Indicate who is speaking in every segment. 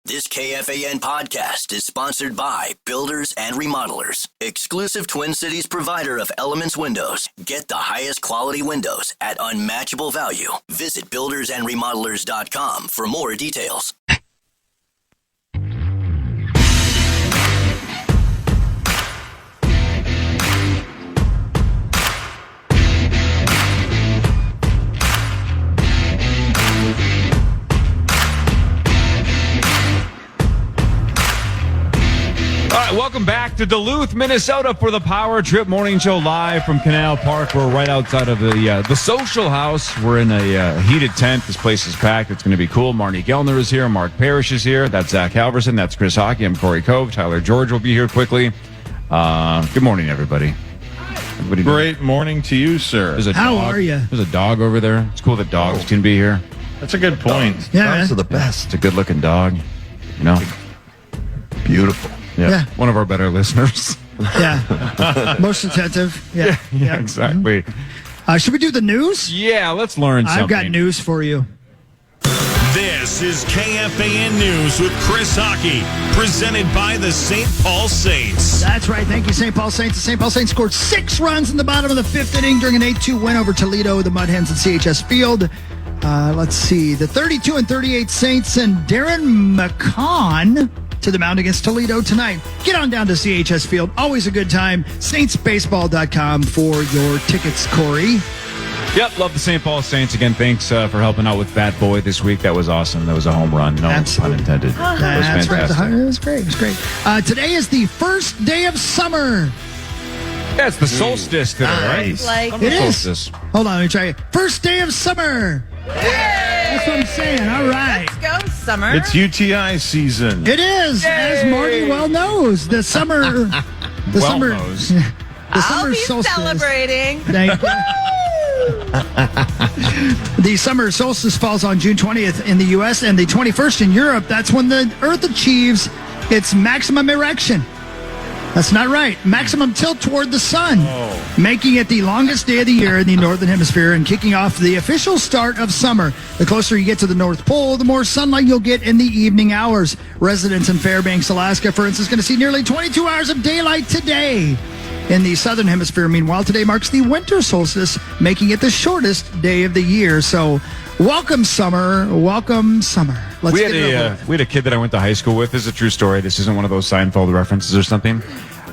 Speaker 1: This KFAN podcast is sponsored by Builders and Remodelers, exclusive Twin Cities provider of Elements Windows. Get the highest quality windows at unmatchable value. Visit buildersandremodelers.com for more details.
Speaker 2: All right, welcome back to Duluth, Minnesota for the Power Trip Morning Show live from Canal Park. We're right outside of the Social House. We're in a heated tent. This place is packed. It's going to be cool. Marney Gellner is here. Mark Parrish is here. That's Zach Halverson. That's Chris Hockey. I'm Corey Cove. Tyler George will be here quickly. Good morning, everybody.
Speaker 3: Great morning to you, sir.
Speaker 4: How are you?
Speaker 2: There's a dog over there. It's cool that dogs can be here.
Speaker 3: That's a good point.
Speaker 4: Dogs
Speaker 5: are the best.
Speaker 2: It's a good-looking dog. You know?
Speaker 5: Beautiful.
Speaker 2: Yeah. One of our better listeners.
Speaker 4: Yeah. Most attentive. Yeah.
Speaker 2: Yeah, exactly.
Speaker 4: Should we do the news?
Speaker 2: Yeah, let's learn something.
Speaker 4: I've got news for you.
Speaker 6: This is KFAN News with Chris Hockey, presented by the St. Paul Saints.
Speaker 4: That's right. Thank you, St. Paul Saints. The St. Paul Saints scored 6 runs in the bottom of the 5th inning during an 8-2 win over Toledo, the Mud Hens at CHS Field. Let's see. The 32-38 Saints and Darren McCon to the mound against Toledo tonight. Get on down to CHS Field. Always a good time. SaintsBaseball.com for your tickets, Corey.
Speaker 2: Yep, love the St. Paul Saints. Again, thanks for helping out with Bat Boy this week. That was awesome. That was a home run. No pun intended. That was
Speaker 4: That's
Speaker 2: fantastic.
Speaker 4: right. It was great. It was great. Today is the first day of summer.
Speaker 2: Yeah, it's the solstice today,
Speaker 5: Nice.
Speaker 2: right?
Speaker 4: It is.
Speaker 2: Solstice.
Speaker 4: Hold on, let me try it. First day of summer. That's what I'm saying. All right.
Speaker 7: Let's go, summer.
Speaker 3: It's UTI season.
Speaker 4: It is, as Marty well knows. The summer. The
Speaker 2: Well
Speaker 4: summer.
Speaker 2: knows.
Speaker 4: The
Speaker 7: I'll
Speaker 4: summer
Speaker 7: be
Speaker 4: solstice.
Speaker 7: celebrating.
Speaker 4: Thank you. The summer solstice falls on June 20th in the U.S. and the 21st in Europe. That's when the Earth achieves its maximum erection. That's not right. Maximum tilt toward the sun, making it the longest day of the year in the Northern Hemisphere and kicking off the official start of summer. The closer you get to the North Pole, the more sunlight you'll get in the evening hours. Residents in Fairbanks, Alaska, for instance, going to see nearly 22 hours of daylight today. In the Southern Hemisphere, meanwhile, today marks the winter solstice, making it the shortest day of the year. So, welcome summer. Welcome summer. Let's
Speaker 2: We
Speaker 4: get it over with.
Speaker 2: had a kid that I went to high school with. This is a true story. This isn't one of those Seinfeld references or something.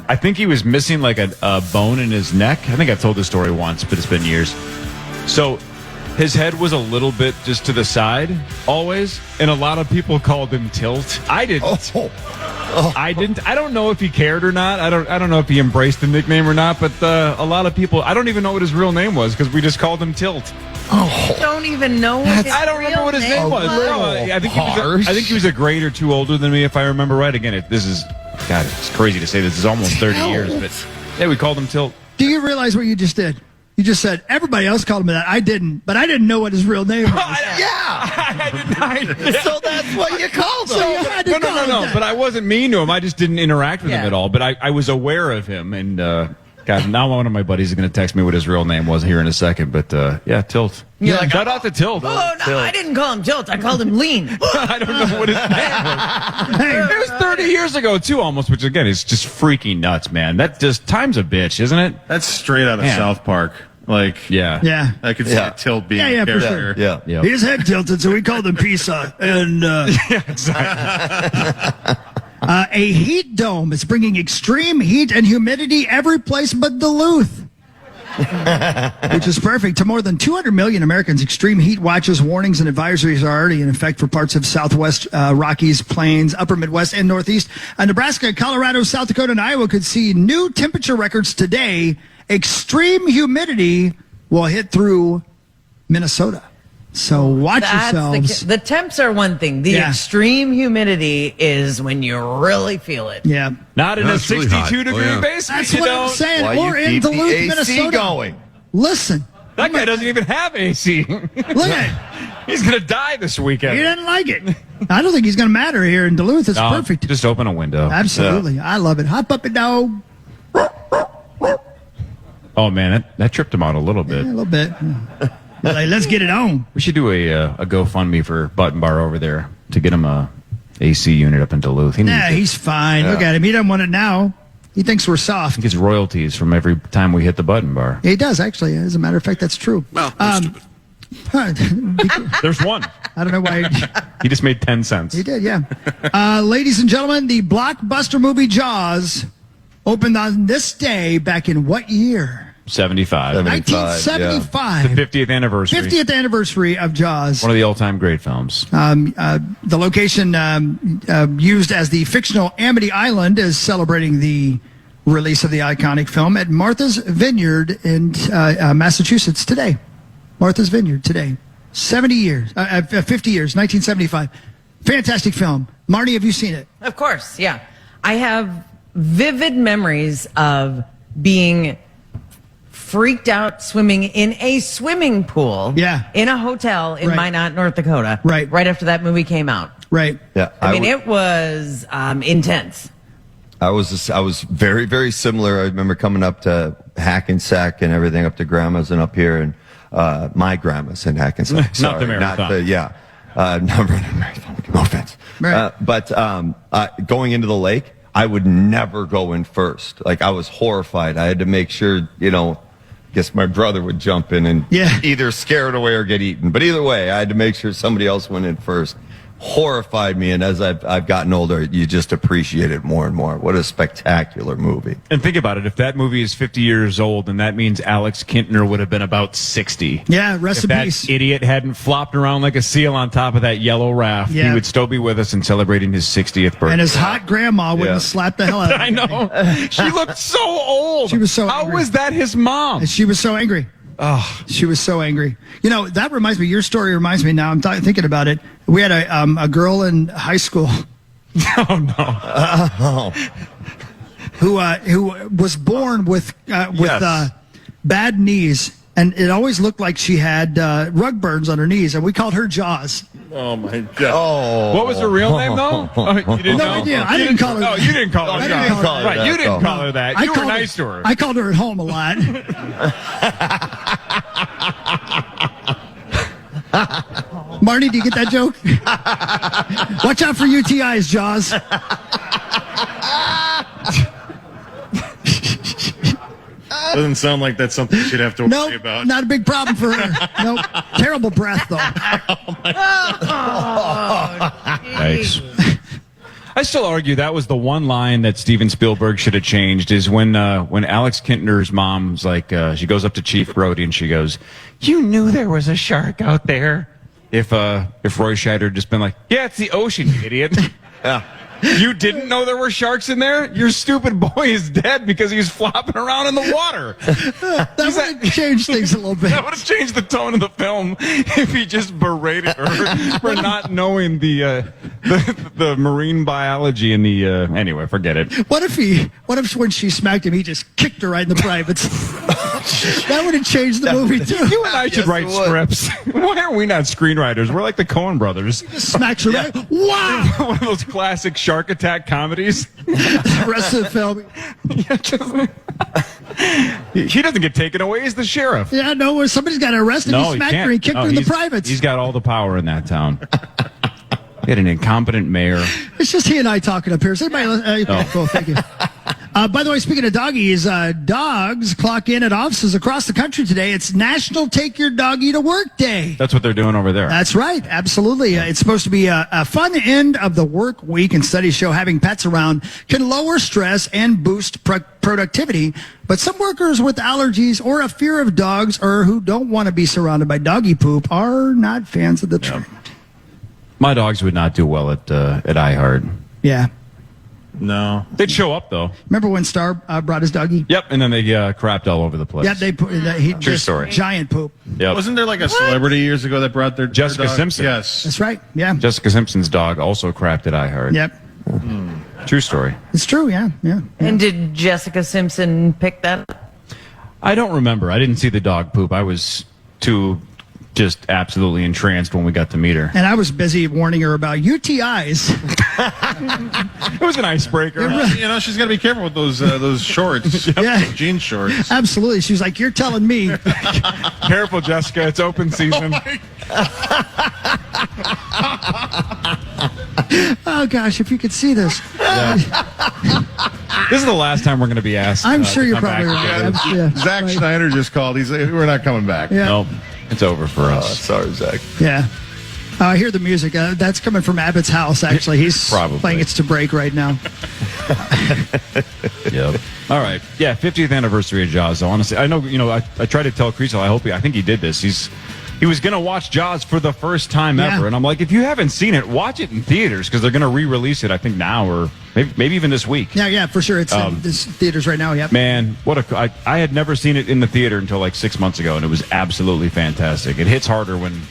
Speaker 2: I think he was missing like a bone in his neck. I think I've told this story once, but it's been years. So his head was a little bit just to the side always, and a lot of people called him Tilt. I didn't. I didn't. I don't know if he cared or not. I don't know if he embraced the nickname or not. But a lot of people. I don't even know what his real name was because we just called him Tilt.
Speaker 7: I don't even know what his
Speaker 2: I don't remember what his name was. No, I think he was a grade or two older than me, if I remember right. Again, God, it's crazy to say this is almost 30 years, but yeah, we called him Tilt.
Speaker 4: Do you realize what you just did? You just said everybody else called him that. I didn't, but I didn't know what his real name was.
Speaker 5: Yeah. So that's what you called him.
Speaker 4: So you had to call him
Speaker 2: No.
Speaker 4: that.
Speaker 2: But I wasn't mean to him. I just didn't interact with him at all. But I was aware of him. And, God, now one of my buddies is going to text me what his real name was here in a second. But, yeah, Tilt.
Speaker 7: You're like,
Speaker 2: Shout out to Tilt.
Speaker 7: Oh, no, I didn't call him Tilt. I called him Lean.
Speaker 2: I don't know what his name was. It was 30 years ago, too, almost, which, again, is just freaking nuts, man. That just, time's a bitch, isn't it?
Speaker 3: That's straight out of
Speaker 2: Man.
Speaker 3: South Park. Like,
Speaker 4: Yeah.
Speaker 3: I could see a Tilt being
Speaker 4: Yeah,
Speaker 3: a
Speaker 4: for
Speaker 3: character.
Speaker 4: sure.
Speaker 5: Yeah.
Speaker 4: His head tilted, so we called him Pisa. And a heat dome is bringing extreme heat and humidity every place but Duluth. Which is perfect. To more than 200 million Americans, extreme heat watches, warnings, and advisories are already in effect for parts of Southwest Rockies, Plains, Upper Midwest, and Northeast. Nebraska, Colorado, South Dakota, and Iowa could see new temperature records today. Extreme humidity will hit through Minnesota. So watch yourselves.
Speaker 7: The temps are one thing. The extreme humidity is when you really feel it.
Speaker 4: Yeah.
Speaker 2: Not in a
Speaker 5: That's really
Speaker 2: 62
Speaker 5: hot.
Speaker 2: degree
Speaker 5: Oh, yeah.
Speaker 2: basement.
Speaker 4: That's
Speaker 2: you
Speaker 4: what
Speaker 2: know?
Speaker 4: I'm saying.
Speaker 5: Why
Speaker 4: Or
Speaker 5: you
Speaker 4: in
Speaker 5: keep
Speaker 4: Duluth,
Speaker 5: the AC
Speaker 4: Minnesota.
Speaker 5: going?
Speaker 4: Listen.
Speaker 2: That guy doesn't even have AC.
Speaker 4: Look at
Speaker 2: He's going to die this
Speaker 4: it.
Speaker 2: weekend.
Speaker 4: He doesn't like it. I don't think he's going to matter here in Duluth. It's
Speaker 2: No,
Speaker 4: perfect.
Speaker 2: Just open a window.
Speaker 4: Absolutely. I love it. Hot puppy dog.
Speaker 2: Oh, man, that tripped him out a little bit.
Speaker 4: Yeah, a little bit. Like, let's get it on.
Speaker 2: We should do a GoFundMe for Button Bar over there to get him a AC unit up in Duluth.
Speaker 4: He's fine. Look at him. He doesn't want it now. He thinks we're soft.
Speaker 2: He gets royalties from every time we hit the button bar.
Speaker 4: He does, actually. As a matter of fact, that's true.
Speaker 5: Well,
Speaker 2: There's one.
Speaker 4: I don't know why.
Speaker 2: He just made 10 cents.
Speaker 4: He did, yeah. Ladies and gentlemen, the blockbuster movie Jaws opened on this day back in what year?
Speaker 2: 75.
Speaker 4: 1975.
Speaker 2: The 50th anniversary.
Speaker 4: 50th anniversary of Jaws.
Speaker 2: One of the all-time great films.
Speaker 4: The location used as the fictional Amity Island is celebrating the release of the iconic film at Martha's Vineyard in Massachusetts today. Martha's Vineyard today. 50 years, 1975. Fantastic film. Marney, have you seen it?
Speaker 7: Of course, yeah. I have vivid memories of being freaked out swimming in a swimming pool in a hotel in Minot, North Dakota. Right after that movie came out.
Speaker 4: Right.
Speaker 8: Yeah.
Speaker 7: I mean, it was intense.
Speaker 8: I was very, very similar. I remember coming up to Hackensack and everything, up to grandma's and up here, and my grandma's in Hackensack.
Speaker 2: Not the marathon.
Speaker 8: Not running marathon. No offense.
Speaker 4: Right.
Speaker 8: But going into the lake, I would never go in first. Like, I was horrified. I had to make sure, guess my brother would jump in and either scare it away or get eaten. But either way, I had to make sure somebody else went in first. Horrified me, and as I've gotten older, you just appreciate it more and more. What a spectacular movie.
Speaker 2: And think about it. If that movie is 50 years old, then that means Alex Kintner would have been about 60.
Speaker 4: Yeah, rest in peace.
Speaker 2: If that idiot hadn't flopped around like a seal on top of that yellow raft, he would still be with us and celebrating his 60th birthday.
Speaker 4: And his hot grandma wouldn't have slapped the hell out of him.
Speaker 2: I know. She looked so old.
Speaker 4: She was so
Speaker 2: How
Speaker 4: angry.
Speaker 2: was that his mom?
Speaker 4: And she was so angry.
Speaker 2: Oh,
Speaker 4: she was so angry. That reminds me. Your story reminds me. Now I'm thinking about it. We had a girl in high school.
Speaker 2: Oh no.
Speaker 4: Who was born with bad knees, and it always looked like she had rug burns on her knees, and we called her Jaws.
Speaker 3: Oh my God!
Speaker 8: Oh,
Speaker 2: what was her real name though? Oh, you didn't know?
Speaker 4: Idea. I didn't call her.
Speaker 2: No, you didn't call her.
Speaker 8: Jaws.
Speaker 2: Right, you didn't call her that. You were nice to her.
Speaker 4: I called her at home a lot. Marty, do you get that joke? Watch out for UTIs, Jaws.
Speaker 3: Doesn't sound like that's something she'd have to worry about.
Speaker 4: Not a big problem for her. Nope. Terrible breath, though.
Speaker 2: Thanks. I still argue that was the one line that Steven Spielberg should have changed is when Alex Kintner's mom's like, she goes up to Chief Brody and she goes, "You knew there was a shark out there." If Roy Scheider had just been like, "Yeah, it's the ocean, you idiot."
Speaker 8: Yeah.
Speaker 2: You didn't know there were sharks in there? Your stupid boy is dead because he's flopping around in the water.
Speaker 4: That would have changed things a little bit.
Speaker 2: That would have changed the tone of the film if he just berated her for not knowing the marine biology and the anyway, forget it.
Speaker 4: What if when she smacked him, he just kicked her right in the privates? That would have changed the movie too.
Speaker 2: You and I should write scripts. Why are we not screenwriters? We're like the Coen brothers.
Speaker 4: Just smacks her right. Wow!
Speaker 2: One of those classic shark attack comedies.
Speaker 4: The rest of the film.
Speaker 2: He doesn't get taken away. He's the sheriff.
Speaker 4: Yeah, no, somebody's got to arrest him. He smacked her. He kicked her in the privates.
Speaker 2: He's got all the power in that town. He had an incompetent mayor.
Speaker 4: It's just he and I talking up here. Is anybody? Cool, thank you. By the way, speaking of doggies, dogs clock in at offices across the country today. It's National Take Your Doggy to Work Day.
Speaker 2: That's what they're doing over there.
Speaker 4: That's right. Absolutely. It's supposed to be a fun end of the work week, and studies show having pets around can lower stress and boost productivity. But some workers with allergies or a fear of dogs or who don't want to be surrounded by doggy poop are not fans of the trend.
Speaker 2: My dogs would not do well at iHeart.
Speaker 4: Yeah.
Speaker 3: No.
Speaker 2: They'd show up, though.
Speaker 4: Remember when Star brought his doggy?
Speaker 2: Yep, and then they crapped all over the place.
Speaker 4: Yeah, they put
Speaker 2: True story.
Speaker 4: Giant poop.
Speaker 2: Yep.
Speaker 3: Wasn't there like a celebrity years ago that brought their
Speaker 2: Jessica
Speaker 3: dog?
Speaker 2: Simpson.
Speaker 3: Yes.
Speaker 4: That's right. Yeah.
Speaker 2: Jessica Simpson's dog also crapped at iHeart.
Speaker 4: Yep.
Speaker 2: True story.
Speaker 4: It's true. Yeah.
Speaker 7: And did Jessica Simpson pick that up?
Speaker 2: I don't remember. I didn't see the dog poop. I was too just absolutely entranced when we got to meet her.
Speaker 4: And I was busy warning her about UTIs.
Speaker 2: It was an icebreaker.
Speaker 3: She's got to be careful with those shorts.
Speaker 4: Yeah.
Speaker 3: Jean shorts.
Speaker 4: Absolutely. She was like, "You're telling me."
Speaker 2: Careful, Jessica. It's open season.
Speaker 4: Oh, gosh, if you could see this.
Speaker 2: This is the last time we're going to be asked.
Speaker 4: I'm sure you're
Speaker 2: come back
Speaker 4: probably right.
Speaker 2: again.
Speaker 3: Zach Schneider just called. He's like, we're not coming back.
Speaker 4: Yeah.
Speaker 2: Nope. It's over for us.
Speaker 8: Sorry, Zach.
Speaker 4: Yeah. I hear the music. That's coming from Abbott's house, actually. He's
Speaker 2: Probably.
Speaker 4: playing It's to Break right now.
Speaker 2: Yep. All right. Yeah, 50th anniversary of Jaws. So honestly, I know, I tried to tell Creasel, I think he did this. He was going to watch Jaws for the first time ever. And I'm like, if you haven't seen it, watch it in theaters because they're going to re-release it, I think, now or maybe even this week.
Speaker 4: Yeah, for sure. It's in this theaters right now. Yep.
Speaker 2: Man, I had never seen it in the theater until like 6 months ago, and it was absolutely fantastic. It hits harder when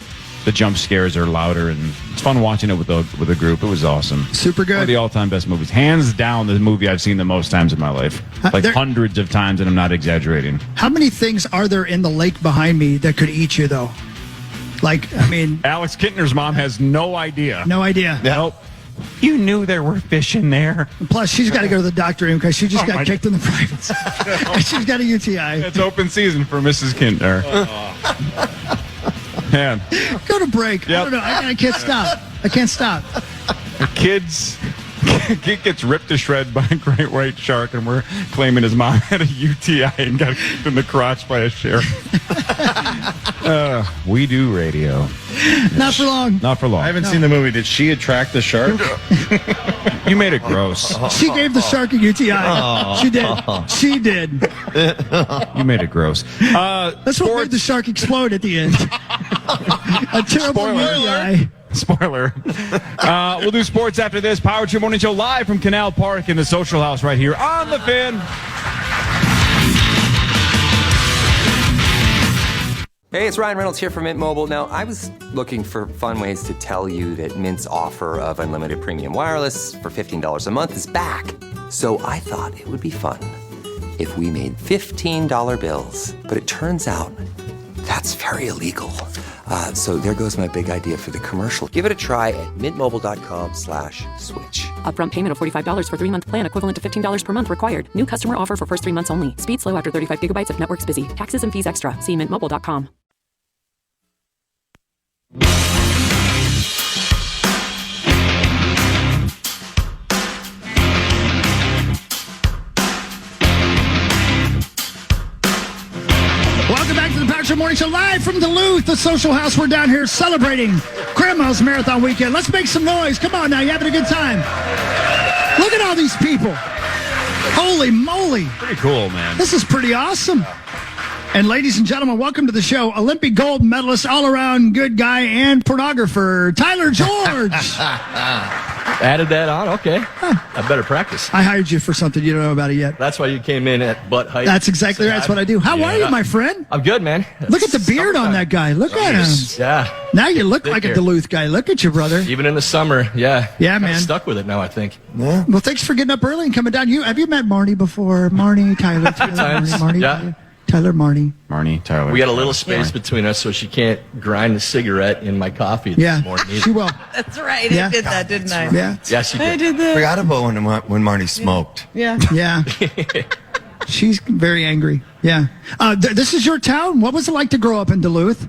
Speaker 2: the jump scares are louder, and it's fun watching it with a group. It was awesome.
Speaker 4: Super good.
Speaker 2: One of the all-time best movies. Hands down, the movie I've seen the most times in my life. Like hundreds of times, and I'm not exaggerating.
Speaker 4: How many things are there in the lake behind me that could eat you, though? Like, I mean...
Speaker 2: Alex Kittner's mom has no idea.
Speaker 4: No idea.
Speaker 2: Nope. You knew there were fish in there.
Speaker 4: Plus, she's got to go to the doctor because she just got kicked in the privates. She's got a UTI.
Speaker 2: It's open season for Mrs. Kittner. Man.
Speaker 4: Go to break.
Speaker 2: Yep.
Speaker 4: I don't know. I can't stop. I can't stop.
Speaker 2: The kid gets ripped to shred by a great white shark, and we're claiming his mom had a UTI and got kicked in the crotch by a sheriff. We do radio.
Speaker 4: Not for long.
Speaker 2: Not for long.
Speaker 3: I haven't seen the movie. Did she attract the shark?
Speaker 2: You made it gross.
Speaker 4: She gave the shark a UTI. She did. She did.
Speaker 2: You made it gross.
Speaker 4: That's what made the shark explode at the end. A terrible UTI.
Speaker 2: Spoiler. We'll do sports after this. Power Trip Morning Show live from Canal Park in the Social House right here on the Fin.
Speaker 9: Hey, it's Ryan Reynolds here from Mint Mobile. Now, I was looking for fun ways to tell you that Mint's offer of unlimited premium wireless for $15 a month is back. So I thought it would be fun if we made $15 bills. But it turns out that's very illegal. So there goes my big idea for the commercial. Give it a try at mintmobile.com/switch.
Speaker 10: Upfront payment of $45 for 3-month plan equivalent to $15 per month required. New customer offer for first 3 months only. Speed slow after 35 gigabytes if network's busy. Taxes and fees extra. See mintmobile.com.
Speaker 4: Welcome back to the Power Trip Morning Show live from Duluth, the Social House. We're down here celebrating Grandma's Marathon Weekend. Let's make some noise. Come on now, you having a good time? Look at all these people. Holy moly.
Speaker 2: Pretty cool, man.
Speaker 4: This is pretty awesome. And ladies and gentlemen, welcome to the show. Olympic gold medalist, all-around good guy, and pornographer, Tyler George.
Speaker 5: Added that on? Okay. I better practice.
Speaker 4: I hired you for something you don't know about it yet.
Speaker 5: That's why you came in at butt height.
Speaker 4: That's exactly right. That's what I do. How are you, my friend?
Speaker 5: I'm good, man.
Speaker 4: Look at the beard on that guy. Look at him.
Speaker 5: Yeah.
Speaker 4: Now you look like a Duluth guy. Look at you, brother.
Speaker 5: Even in the summer, yeah.
Speaker 4: Yeah,
Speaker 5: Kinda
Speaker 4: man.
Speaker 5: stuck with it now, I think.
Speaker 4: Yeah. Well, thanks for getting up early and coming down. Have you met Marney before? Marney, Tyler. Marney,
Speaker 5: yeah.
Speaker 4: Tyler, Marney.
Speaker 2: Marney, Tyler.
Speaker 5: We got a little space between us so she can't grind the cigarette in my coffee this morning.
Speaker 4: She will.
Speaker 7: That's right.
Speaker 4: Yeah.
Speaker 7: I did that, didn't I?
Speaker 4: Yeah.
Speaker 5: Yeah, she did.
Speaker 7: I did that.
Speaker 8: Forgot about when Marney smoked.
Speaker 7: Yeah.
Speaker 4: Yeah. She's very angry. Yeah. This is your town? What was it like to grow up in Duluth?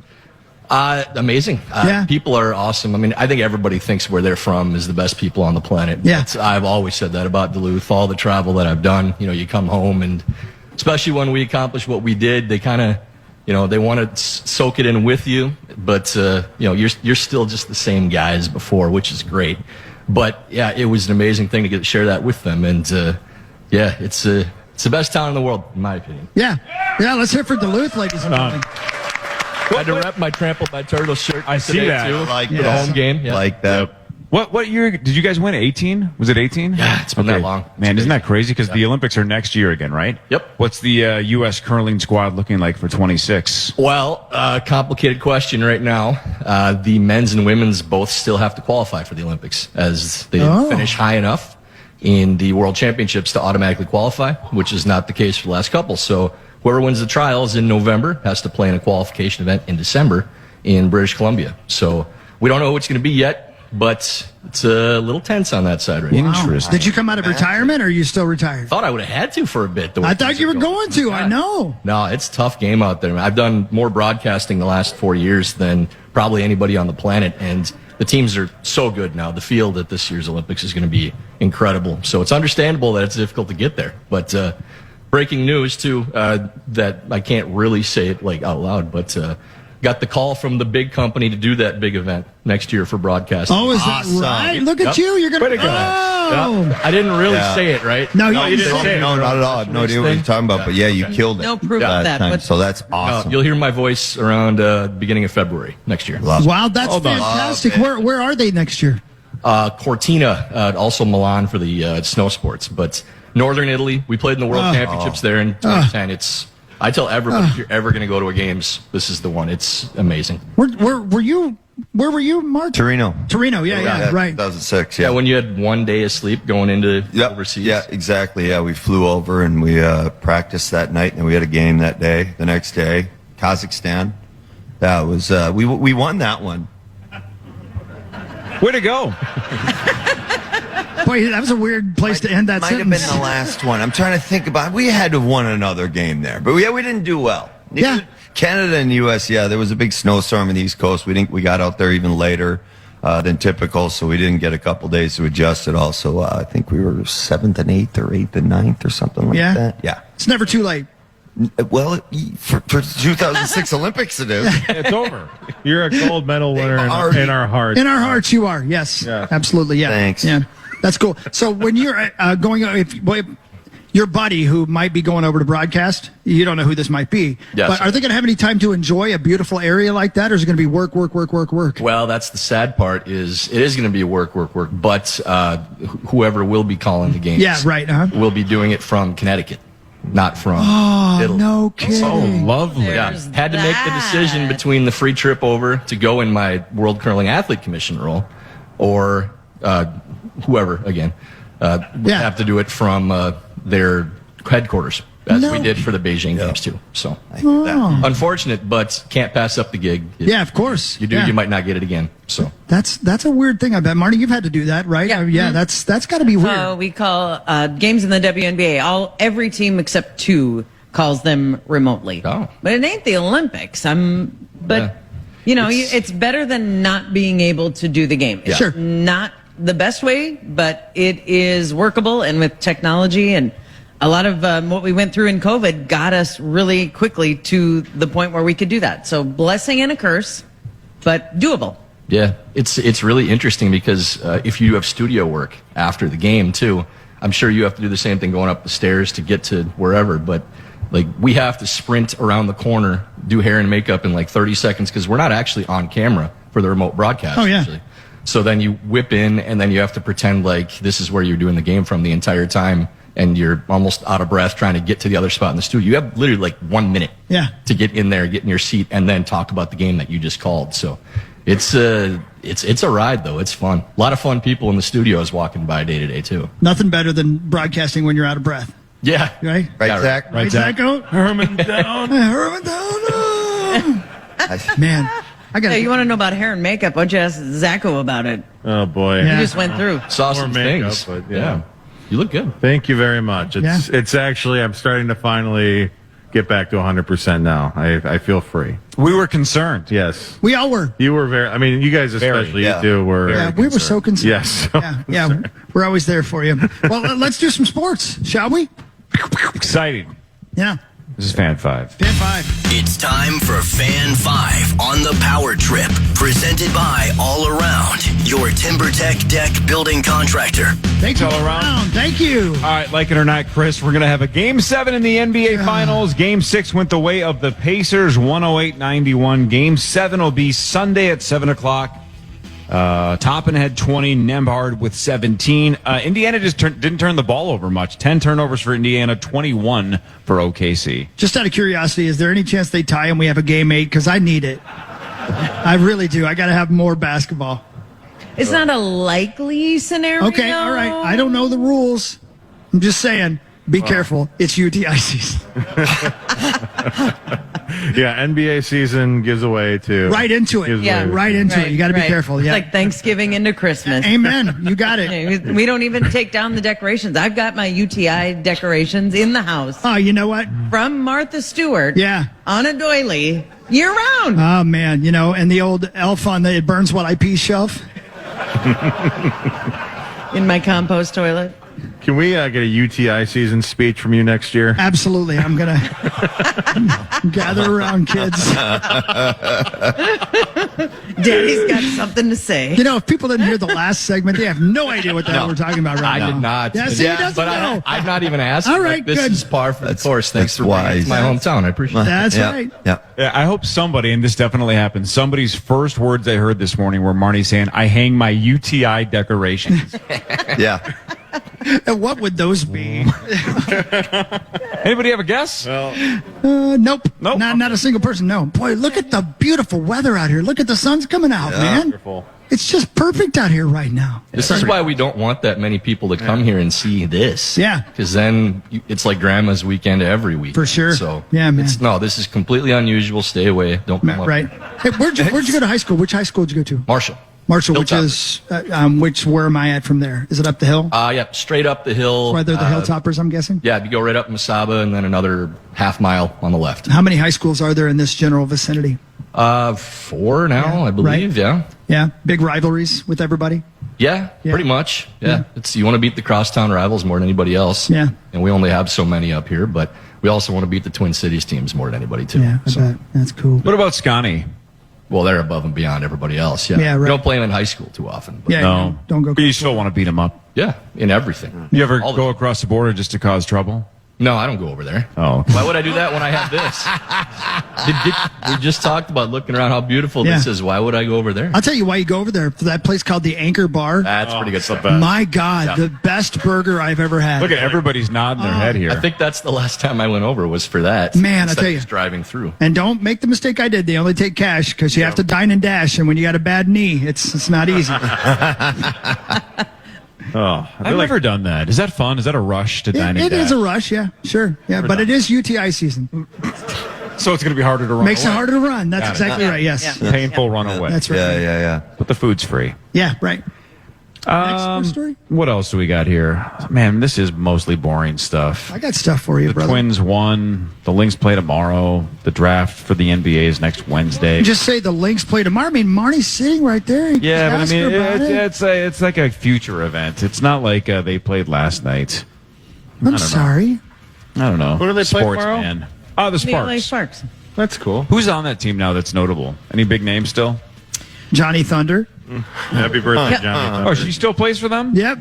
Speaker 5: Amazing. People are awesome. I mean, I think everybody thinks where they're from is the best people on the planet.
Speaker 4: Yeah.
Speaker 5: I've always said that about Duluth. All the travel that I've done, you come home and especially when we accomplish what we did, they kind of, they want to soak it in with you, but you're still just the same guy as before, which is great. But yeah, it was an amazing thing to get to share that with them, and it's the best town in the world, in my opinion.
Speaker 4: Yeah, let's hear for Duluth, ladies and gentlemen.
Speaker 5: I had to rep my Trampled by Turtle shirt.
Speaker 2: I see that.
Speaker 5: Too,
Speaker 8: Like
Speaker 5: for the home game. Yeah.
Speaker 8: Like that.
Speaker 2: What year did you guys win? 18? Was it 18?
Speaker 5: Yeah, it's been that long.
Speaker 2: Man, isn't that crazy? Because the Olympics are next year again, right?
Speaker 5: Yep.
Speaker 2: What's the U.S. curling squad looking like for 26?
Speaker 5: Well, complicated question right now. The men's and women's both still have to qualify for the Olympics as they didn't finish high enough in the World Championships to automatically qualify, which is not the case for the last couple. So whoever wins the trials in November has to play in a qualification event in December in British Columbia. So we don't know who it's going to be yet. But it's a little tense on that side right now.
Speaker 2: Interesting.
Speaker 4: Did you come out of retirement, or are you still retired?
Speaker 5: Thought I would have had to for a bit.
Speaker 4: I thought you were going to. Yeah. I know.
Speaker 5: No, it's a tough game out there. I've done more broadcasting the last 4 years than probably anybody on the planet, and the teams are so good now. The field at this year's Olympics is going to be incredible. So it's understandable that it's difficult to get there. But breaking news, too, that I can't really say it like out loud, but got the call from the big company to do that big event next year for broadcasting.
Speaker 4: Oh, is that right? Look at you. You're going to go.
Speaker 5: I didn't really say it, right?
Speaker 4: No, you didn't say it.
Speaker 8: No, not at all. I have no idea what you're talking about, but yeah, you killed it.
Speaker 7: No proof of that.
Speaker 8: But so that's awesome.
Speaker 5: You'll hear my voice around beginning of February next year.
Speaker 4: Wow, that's fantastic. Where are they next year?
Speaker 5: Cortina, also Milan for the snow sports, but Northern Italy. We played in the World Championships there in 2010. I tell everybody, if you're ever going to go to a games, this is the one. It's amazing.
Speaker 4: Where were you? Where were you, Mark?
Speaker 8: Torino,
Speaker 4: yeah, right.
Speaker 8: 2006,
Speaker 5: yeah. When you had 1 day of sleep going into overseas.
Speaker 8: Yeah, exactly. Yeah, we flew over and we practiced that night, and we had a game that day. The next day, Kazakhstan. That was we won that one.
Speaker 2: Way to go.
Speaker 4: Boy, that was a weird place to end that sentence.
Speaker 8: Might have been the last one. I'm trying to think about it. We had to have won another game there. But we didn't do well. Canada and U.S., there was a big snowstorm in the East Coast. We got out there even later than typical, so we didn't get a couple days to adjust it all. So I think we were 7th and 8th or 8th and 9th or something like that. Yeah.
Speaker 4: It's never too late.
Speaker 8: Well, for 2006 Olympics it is.
Speaker 3: It's over. You're a gold medal winner in our hearts.
Speaker 4: In our hearts, you are. Yes, absolutely. Yeah.
Speaker 8: Thanks.
Speaker 4: Yeah, that's cool. So when you're going, if your buddy who might be going over to broadcast, you don't know who this might be, but are they going to have any time to enjoy a beautiful area like that, or is it going to be work?
Speaker 5: Well, that's the sad part. It is going to be work. But whoever will be calling the games, will be doing it from Connecticut. Not from Italy.
Speaker 4: No kidding.
Speaker 2: Oh, lovely.
Speaker 5: Had to make the decision between the free trip over to go in my World Curling Athlete Commission role or whoever, again, would have to do it from their headquarters, as we did for the Beijing Games, too. So, unfortunate, but can't pass up the gig.
Speaker 4: Of course.
Speaker 5: You do, you might not get it again. So
Speaker 4: that's a weird thing. I bet, Marney, you've had to do that, right? Yeah. That's got to be weird.
Speaker 7: We call games in the WNBA. Every team except 2 calls them remotely.
Speaker 5: Oh.
Speaker 7: But it ain't the Olympics. It's better than not being able to do the game. It's
Speaker 4: Sure.
Speaker 7: not the best way, but it is workable, and with technology and a lot of what we went through in COVID got us really quickly to the point where we could do that. So blessing and a curse, but doable.
Speaker 5: Yeah, it's really interesting because if you have studio work after the game too, I'm sure you have to do the same thing going up the stairs to get to wherever. But like we have to sprint around the corner, do hair and makeup in like 30 seconds because we're not actually on camera for the remote broadcast.
Speaker 4: Oh yeah.
Speaker 5: Usually. So then you whip in and then you have to pretend like this is where you're doing the game from the entire time. And you're almost out of breath trying to get to the other spot in the studio. You have literally like 1 minute to get in there, get in your seat, and then talk about the game that you just called. So it's a ride, though. It's fun. A lot of fun people in the studios walking by day to day, too.
Speaker 4: Nothing better than broadcasting when you're out of breath.
Speaker 5: Yeah.
Speaker 4: Right,
Speaker 8: Zach?
Speaker 4: Right, Zacko?
Speaker 3: Herman down.
Speaker 4: Herman down. Man.
Speaker 7: You want to know about hair and makeup? Why don't you ask Zacko about it?
Speaker 3: Oh, boy.
Speaker 7: He just went through.
Speaker 5: Saw some
Speaker 3: makeup,
Speaker 5: things.
Speaker 3: But
Speaker 5: yeah. You look good.
Speaker 3: Thank you very much. It's actually, I'm starting to finally get back to 100% now. I feel free.
Speaker 2: We were concerned.
Speaker 3: Yes.
Speaker 4: We all were.
Speaker 3: You were you guys especially, you two were.
Speaker 4: Yeah, we were so concerned.
Speaker 3: Yes.
Speaker 4: Yeah, we're always there for you. Well, let's do some sports, shall we?
Speaker 2: Exciting.
Speaker 4: Yeah.
Speaker 2: This is Fan 5.
Speaker 4: Fan 5.
Speaker 1: It's time for Fan 5 on the Power Trip, presented by All Around, your TimberTech deck building contractor.
Speaker 4: Thanks,
Speaker 2: All Around.
Speaker 4: Thank you.
Speaker 2: All right, like it or not, Chris, we're going to have a Game 7 in the NBA Finals. Game 6 went the way of the Pacers, 108-91. Game 7 will be Sunday at 7 o'clock. Toppin had 20, Nembhard with 17. Indiana just didn't turn the ball over much. 10 turnovers for Indiana, 21 for OKC.
Speaker 4: Just out of curiosity, is there any chance they tie and we have a Game 8? Because I need it. I really do. I got to have more basketball.
Speaker 7: It's not a likely scenario.
Speaker 4: Okay, all right. I don't know the rules. I'm just saying, be careful. It's UTI season.
Speaker 3: Yeah, NBA season gives away to
Speaker 4: right into it. Yeah, right into it. You got to be careful.
Speaker 7: It's
Speaker 4: yeah,
Speaker 7: like Thanksgiving into Christmas.
Speaker 4: Amen. You got it.
Speaker 7: We don't even take down the decorations. I've got my UTI decorations in the house.
Speaker 4: Oh, you know what?
Speaker 7: From Martha Stewart.
Speaker 4: Yeah.
Speaker 7: On a doily year round.
Speaker 4: Oh man, and the old elf on the it burns while I pee shelf.
Speaker 7: In my compost toilet.
Speaker 3: Can we get a UTI season speech from you next year?
Speaker 4: Absolutely. I'm going to gather around, kids.
Speaker 7: Daddy's got something to say.
Speaker 4: You know, if people didn't hear the last segment, they have no idea what the hell we're talking about right now.
Speaker 5: I did not.
Speaker 4: Yeah, see, he doesn't know.
Speaker 5: I'm not even asking.
Speaker 4: All right,
Speaker 5: this
Speaker 4: good.
Speaker 5: is par for the course. Thanks for
Speaker 8: wise.
Speaker 5: bringing it to my hometown. I appreciate it.
Speaker 4: That's right.
Speaker 8: Yeah.
Speaker 2: Yeah, I hope somebody, and this definitely happened, somebody's first words I heard this morning were Marney saying, I hang my UTI decorations.
Speaker 8: Yeah.
Speaker 4: And what would those be?
Speaker 2: Anybody have a guess?
Speaker 4: Nope. Not a single person. No. Boy, look at the beautiful weather out here. Look at the sun's coming out, man.
Speaker 3: Wonderful.
Speaker 4: It's just perfect out here right now.
Speaker 5: This is why we don't want that many people to come here and see this.
Speaker 4: Yeah.
Speaker 5: Because then it's like grandma's weekend every week.
Speaker 4: For sure.
Speaker 5: So
Speaker 4: yeah, man.
Speaker 5: This is completely unusual. Stay away. Don't come up
Speaker 4: Right. Hey, where'd you go to high school? Which high school did you go to?
Speaker 5: Marshall.
Speaker 4: Marshall, which is, where am I at from there? Is it up the hill?
Speaker 5: Yeah, straight up the hill.
Speaker 4: Where they're the Hilltoppers, I'm guessing?
Speaker 5: Yeah, you go right up Masaba and then another half mile on the left.
Speaker 4: How many high schools are there in this general vicinity?
Speaker 5: 4 now, I believe,
Speaker 4: right? Yeah, big rivalries with everybody?
Speaker 5: Yeah, pretty much. Yeah. You want to beat the crosstown rivals more than anybody else.
Speaker 4: Yeah.
Speaker 5: And we only have so many up here, but we also want to beat the Twin Cities teams more than anybody, too.
Speaker 4: Yeah, I bet. That's cool.
Speaker 2: What about Scotty?
Speaker 5: Well, they're above and beyond everybody else. Yeah.
Speaker 4: Yeah, right.
Speaker 5: We don't play them in high school too often. But
Speaker 2: No.
Speaker 4: Don't go.
Speaker 2: But you still want to beat them up.
Speaker 5: yeah, in everything.
Speaker 2: You ever go across the border just to cause trouble?
Speaker 5: No, I don't go over there.
Speaker 2: Oh.
Speaker 5: Why would I do that when I have this? We just talked about looking around how beautiful this is. Why would I go over there?
Speaker 4: I'll tell you why you go over there. For that place called the Anchor Bar.
Speaker 5: That's pretty good stuff.
Speaker 4: My God, the best burger I've ever had.
Speaker 2: Look at everybody's nodding their head here.
Speaker 5: I think that's the last time I went over was for that.
Speaker 4: Man, I
Speaker 5: instead
Speaker 4: tell
Speaker 5: of
Speaker 4: you.
Speaker 5: just driving through.
Speaker 4: And don't make the mistake I did. They only take cash because you have to dine and dash. And when you got a bad knee, it's not easy.
Speaker 2: I've never done that. Is that fun? Is that a rush to dine and
Speaker 4: It
Speaker 2: dash?
Speaker 4: is a rush, yeah, sure. Yeah, but it is UTI season.
Speaker 2: So it's going to be harder to run
Speaker 4: Makes
Speaker 2: away.
Speaker 4: it harder to run. That's exactly right, yes.
Speaker 7: Yeah.
Speaker 2: Painful runaway.
Speaker 4: That's right.
Speaker 8: Yeah.
Speaker 2: But the food's free.
Speaker 4: Yeah, right. Next story?
Speaker 2: What else do we got here? Man, this is mostly boring stuff.
Speaker 4: I got stuff for you,
Speaker 2: The
Speaker 4: brother.
Speaker 2: Twins won. The Lynx play tomorrow. The draft for the NBA is next Wednesday.
Speaker 4: Just say the Lynx play tomorrow. I mean, Marney's sitting right there.
Speaker 2: Yeah, but I
Speaker 4: Ask
Speaker 2: mean,
Speaker 4: her about it.
Speaker 2: it's like a future event. It's not like they played last night.
Speaker 4: I'm sorry.
Speaker 2: I don't know.
Speaker 3: Who do they play
Speaker 2: Sports,
Speaker 3: tomorrow?
Speaker 2: man. Oh, the
Speaker 7: The LA
Speaker 2: Sparks.
Speaker 7: Sparks.
Speaker 3: That's cool.
Speaker 2: Who's on that team now that's notable? Any big names still?
Speaker 4: Johnny Thunder.
Speaker 3: Happy birthday, Johnny.
Speaker 2: Oh, she still plays for them?
Speaker 4: Yep.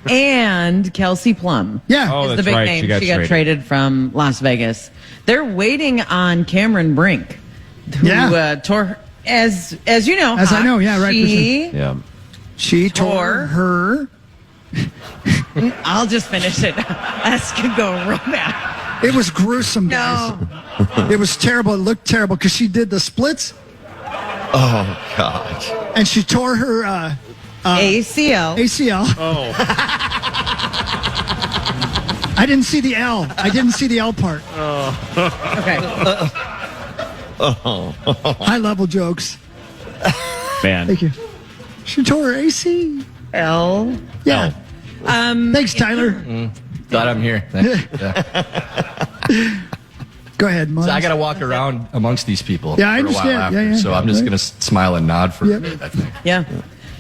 Speaker 7: And Kelsey Plum.
Speaker 4: Yeah.
Speaker 2: Oh,
Speaker 7: is the
Speaker 2: that's
Speaker 7: big
Speaker 2: right.
Speaker 7: name.
Speaker 2: She got
Speaker 7: traded from Las Vegas. They're waiting on Cameron Brink, who tore, as you know.
Speaker 4: As I know, yeah, right, for
Speaker 7: She,
Speaker 2: Yeah.
Speaker 4: She tore her.
Speaker 7: I'll just finish it. Escargot romance.
Speaker 4: It was gruesome, guys.
Speaker 7: No.
Speaker 4: It was terrible. It looked terrible because she did the splits
Speaker 8: Oh, God.
Speaker 4: and she tore her
Speaker 7: ACL.
Speaker 4: ACL.
Speaker 3: Oh.
Speaker 4: I didn't see the L. I didn't see the L part.
Speaker 7: Okay.
Speaker 4: High level jokes.
Speaker 2: Man.
Speaker 4: Thank you. She tore her AC.
Speaker 7: L.
Speaker 4: Yeah. Thanks, Tyler.
Speaker 5: Glad I'm here. Thanks. Yeah.
Speaker 4: Go ahead, Mons.
Speaker 5: So I got to walk around amongst these people
Speaker 4: Yeah, I
Speaker 5: for a while
Speaker 4: understand.
Speaker 5: after.
Speaker 4: Yeah,
Speaker 5: So I'm just
Speaker 4: right.
Speaker 5: going to smile and nod for a minute, I think.
Speaker 7: Yeah.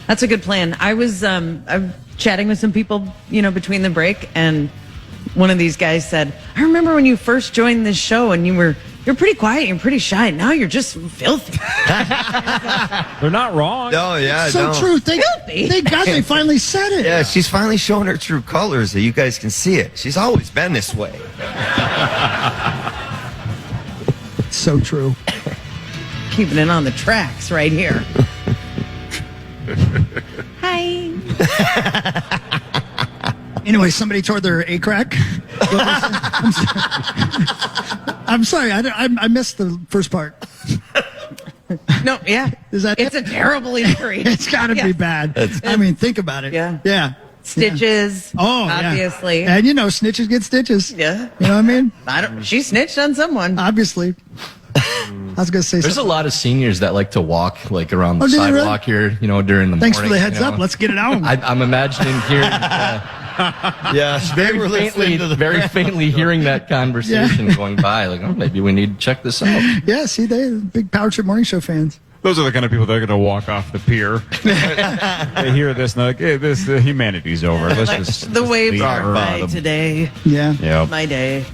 Speaker 7: That's a good plan. I was I'm chatting with some people, between the break, and one of these guys said, I remember when you first joined this show and you're pretty quiet, you're pretty shy. Now you're just filthy.
Speaker 2: They're not wrong.
Speaker 8: No, yeah,
Speaker 4: So
Speaker 8: no.
Speaker 4: true. Thank God they finally said it.
Speaker 8: Yeah, she's finally showing her true colors that you guys can see it. She's always been this way.
Speaker 4: So true.
Speaker 7: Keeping it on the tracks right here. Hi.
Speaker 4: Anyway, somebody tore their A crack. I'm sorry. I missed the first part.
Speaker 7: No, yeah.
Speaker 4: Is that
Speaker 7: it's
Speaker 4: it?
Speaker 7: a terrible injury.
Speaker 4: It's got to be bad. I mean, think about it.
Speaker 7: Yeah.
Speaker 4: Yeah.
Speaker 7: Stitches.
Speaker 4: Oh, yeah.
Speaker 7: obviously.
Speaker 4: And snitches get stitches.
Speaker 7: Yeah.
Speaker 4: You know what I mean?
Speaker 7: She snitched on someone.
Speaker 4: Obviously. I was going to say
Speaker 5: There's
Speaker 4: something.
Speaker 5: a lot of seniors that like to walk like around the
Speaker 4: Oh, do they really?
Speaker 5: sidewalk here, during the
Speaker 4: Thanks for
Speaker 5: morning.
Speaker 4: the heads up. Let's get it on.
Speaker 5: I'm imagining hearing,
Speaker 8: Yeah, they were listening to the
Speaker 5: very faintly hearing that conversation going by. Like, maybe we need to check this out.
Speaker 4: Yeah, see, they big Power Trip Morning Show fans.
Speaker 2: Those are the kind of people that are going to walk off the pier. They hear this and they're like, hey, humanity's over. Let's just
Speaker 7: the waves are high today.
Speaker 4: Yeah.
Speaker 2: Yep.
Speaker 7: My day.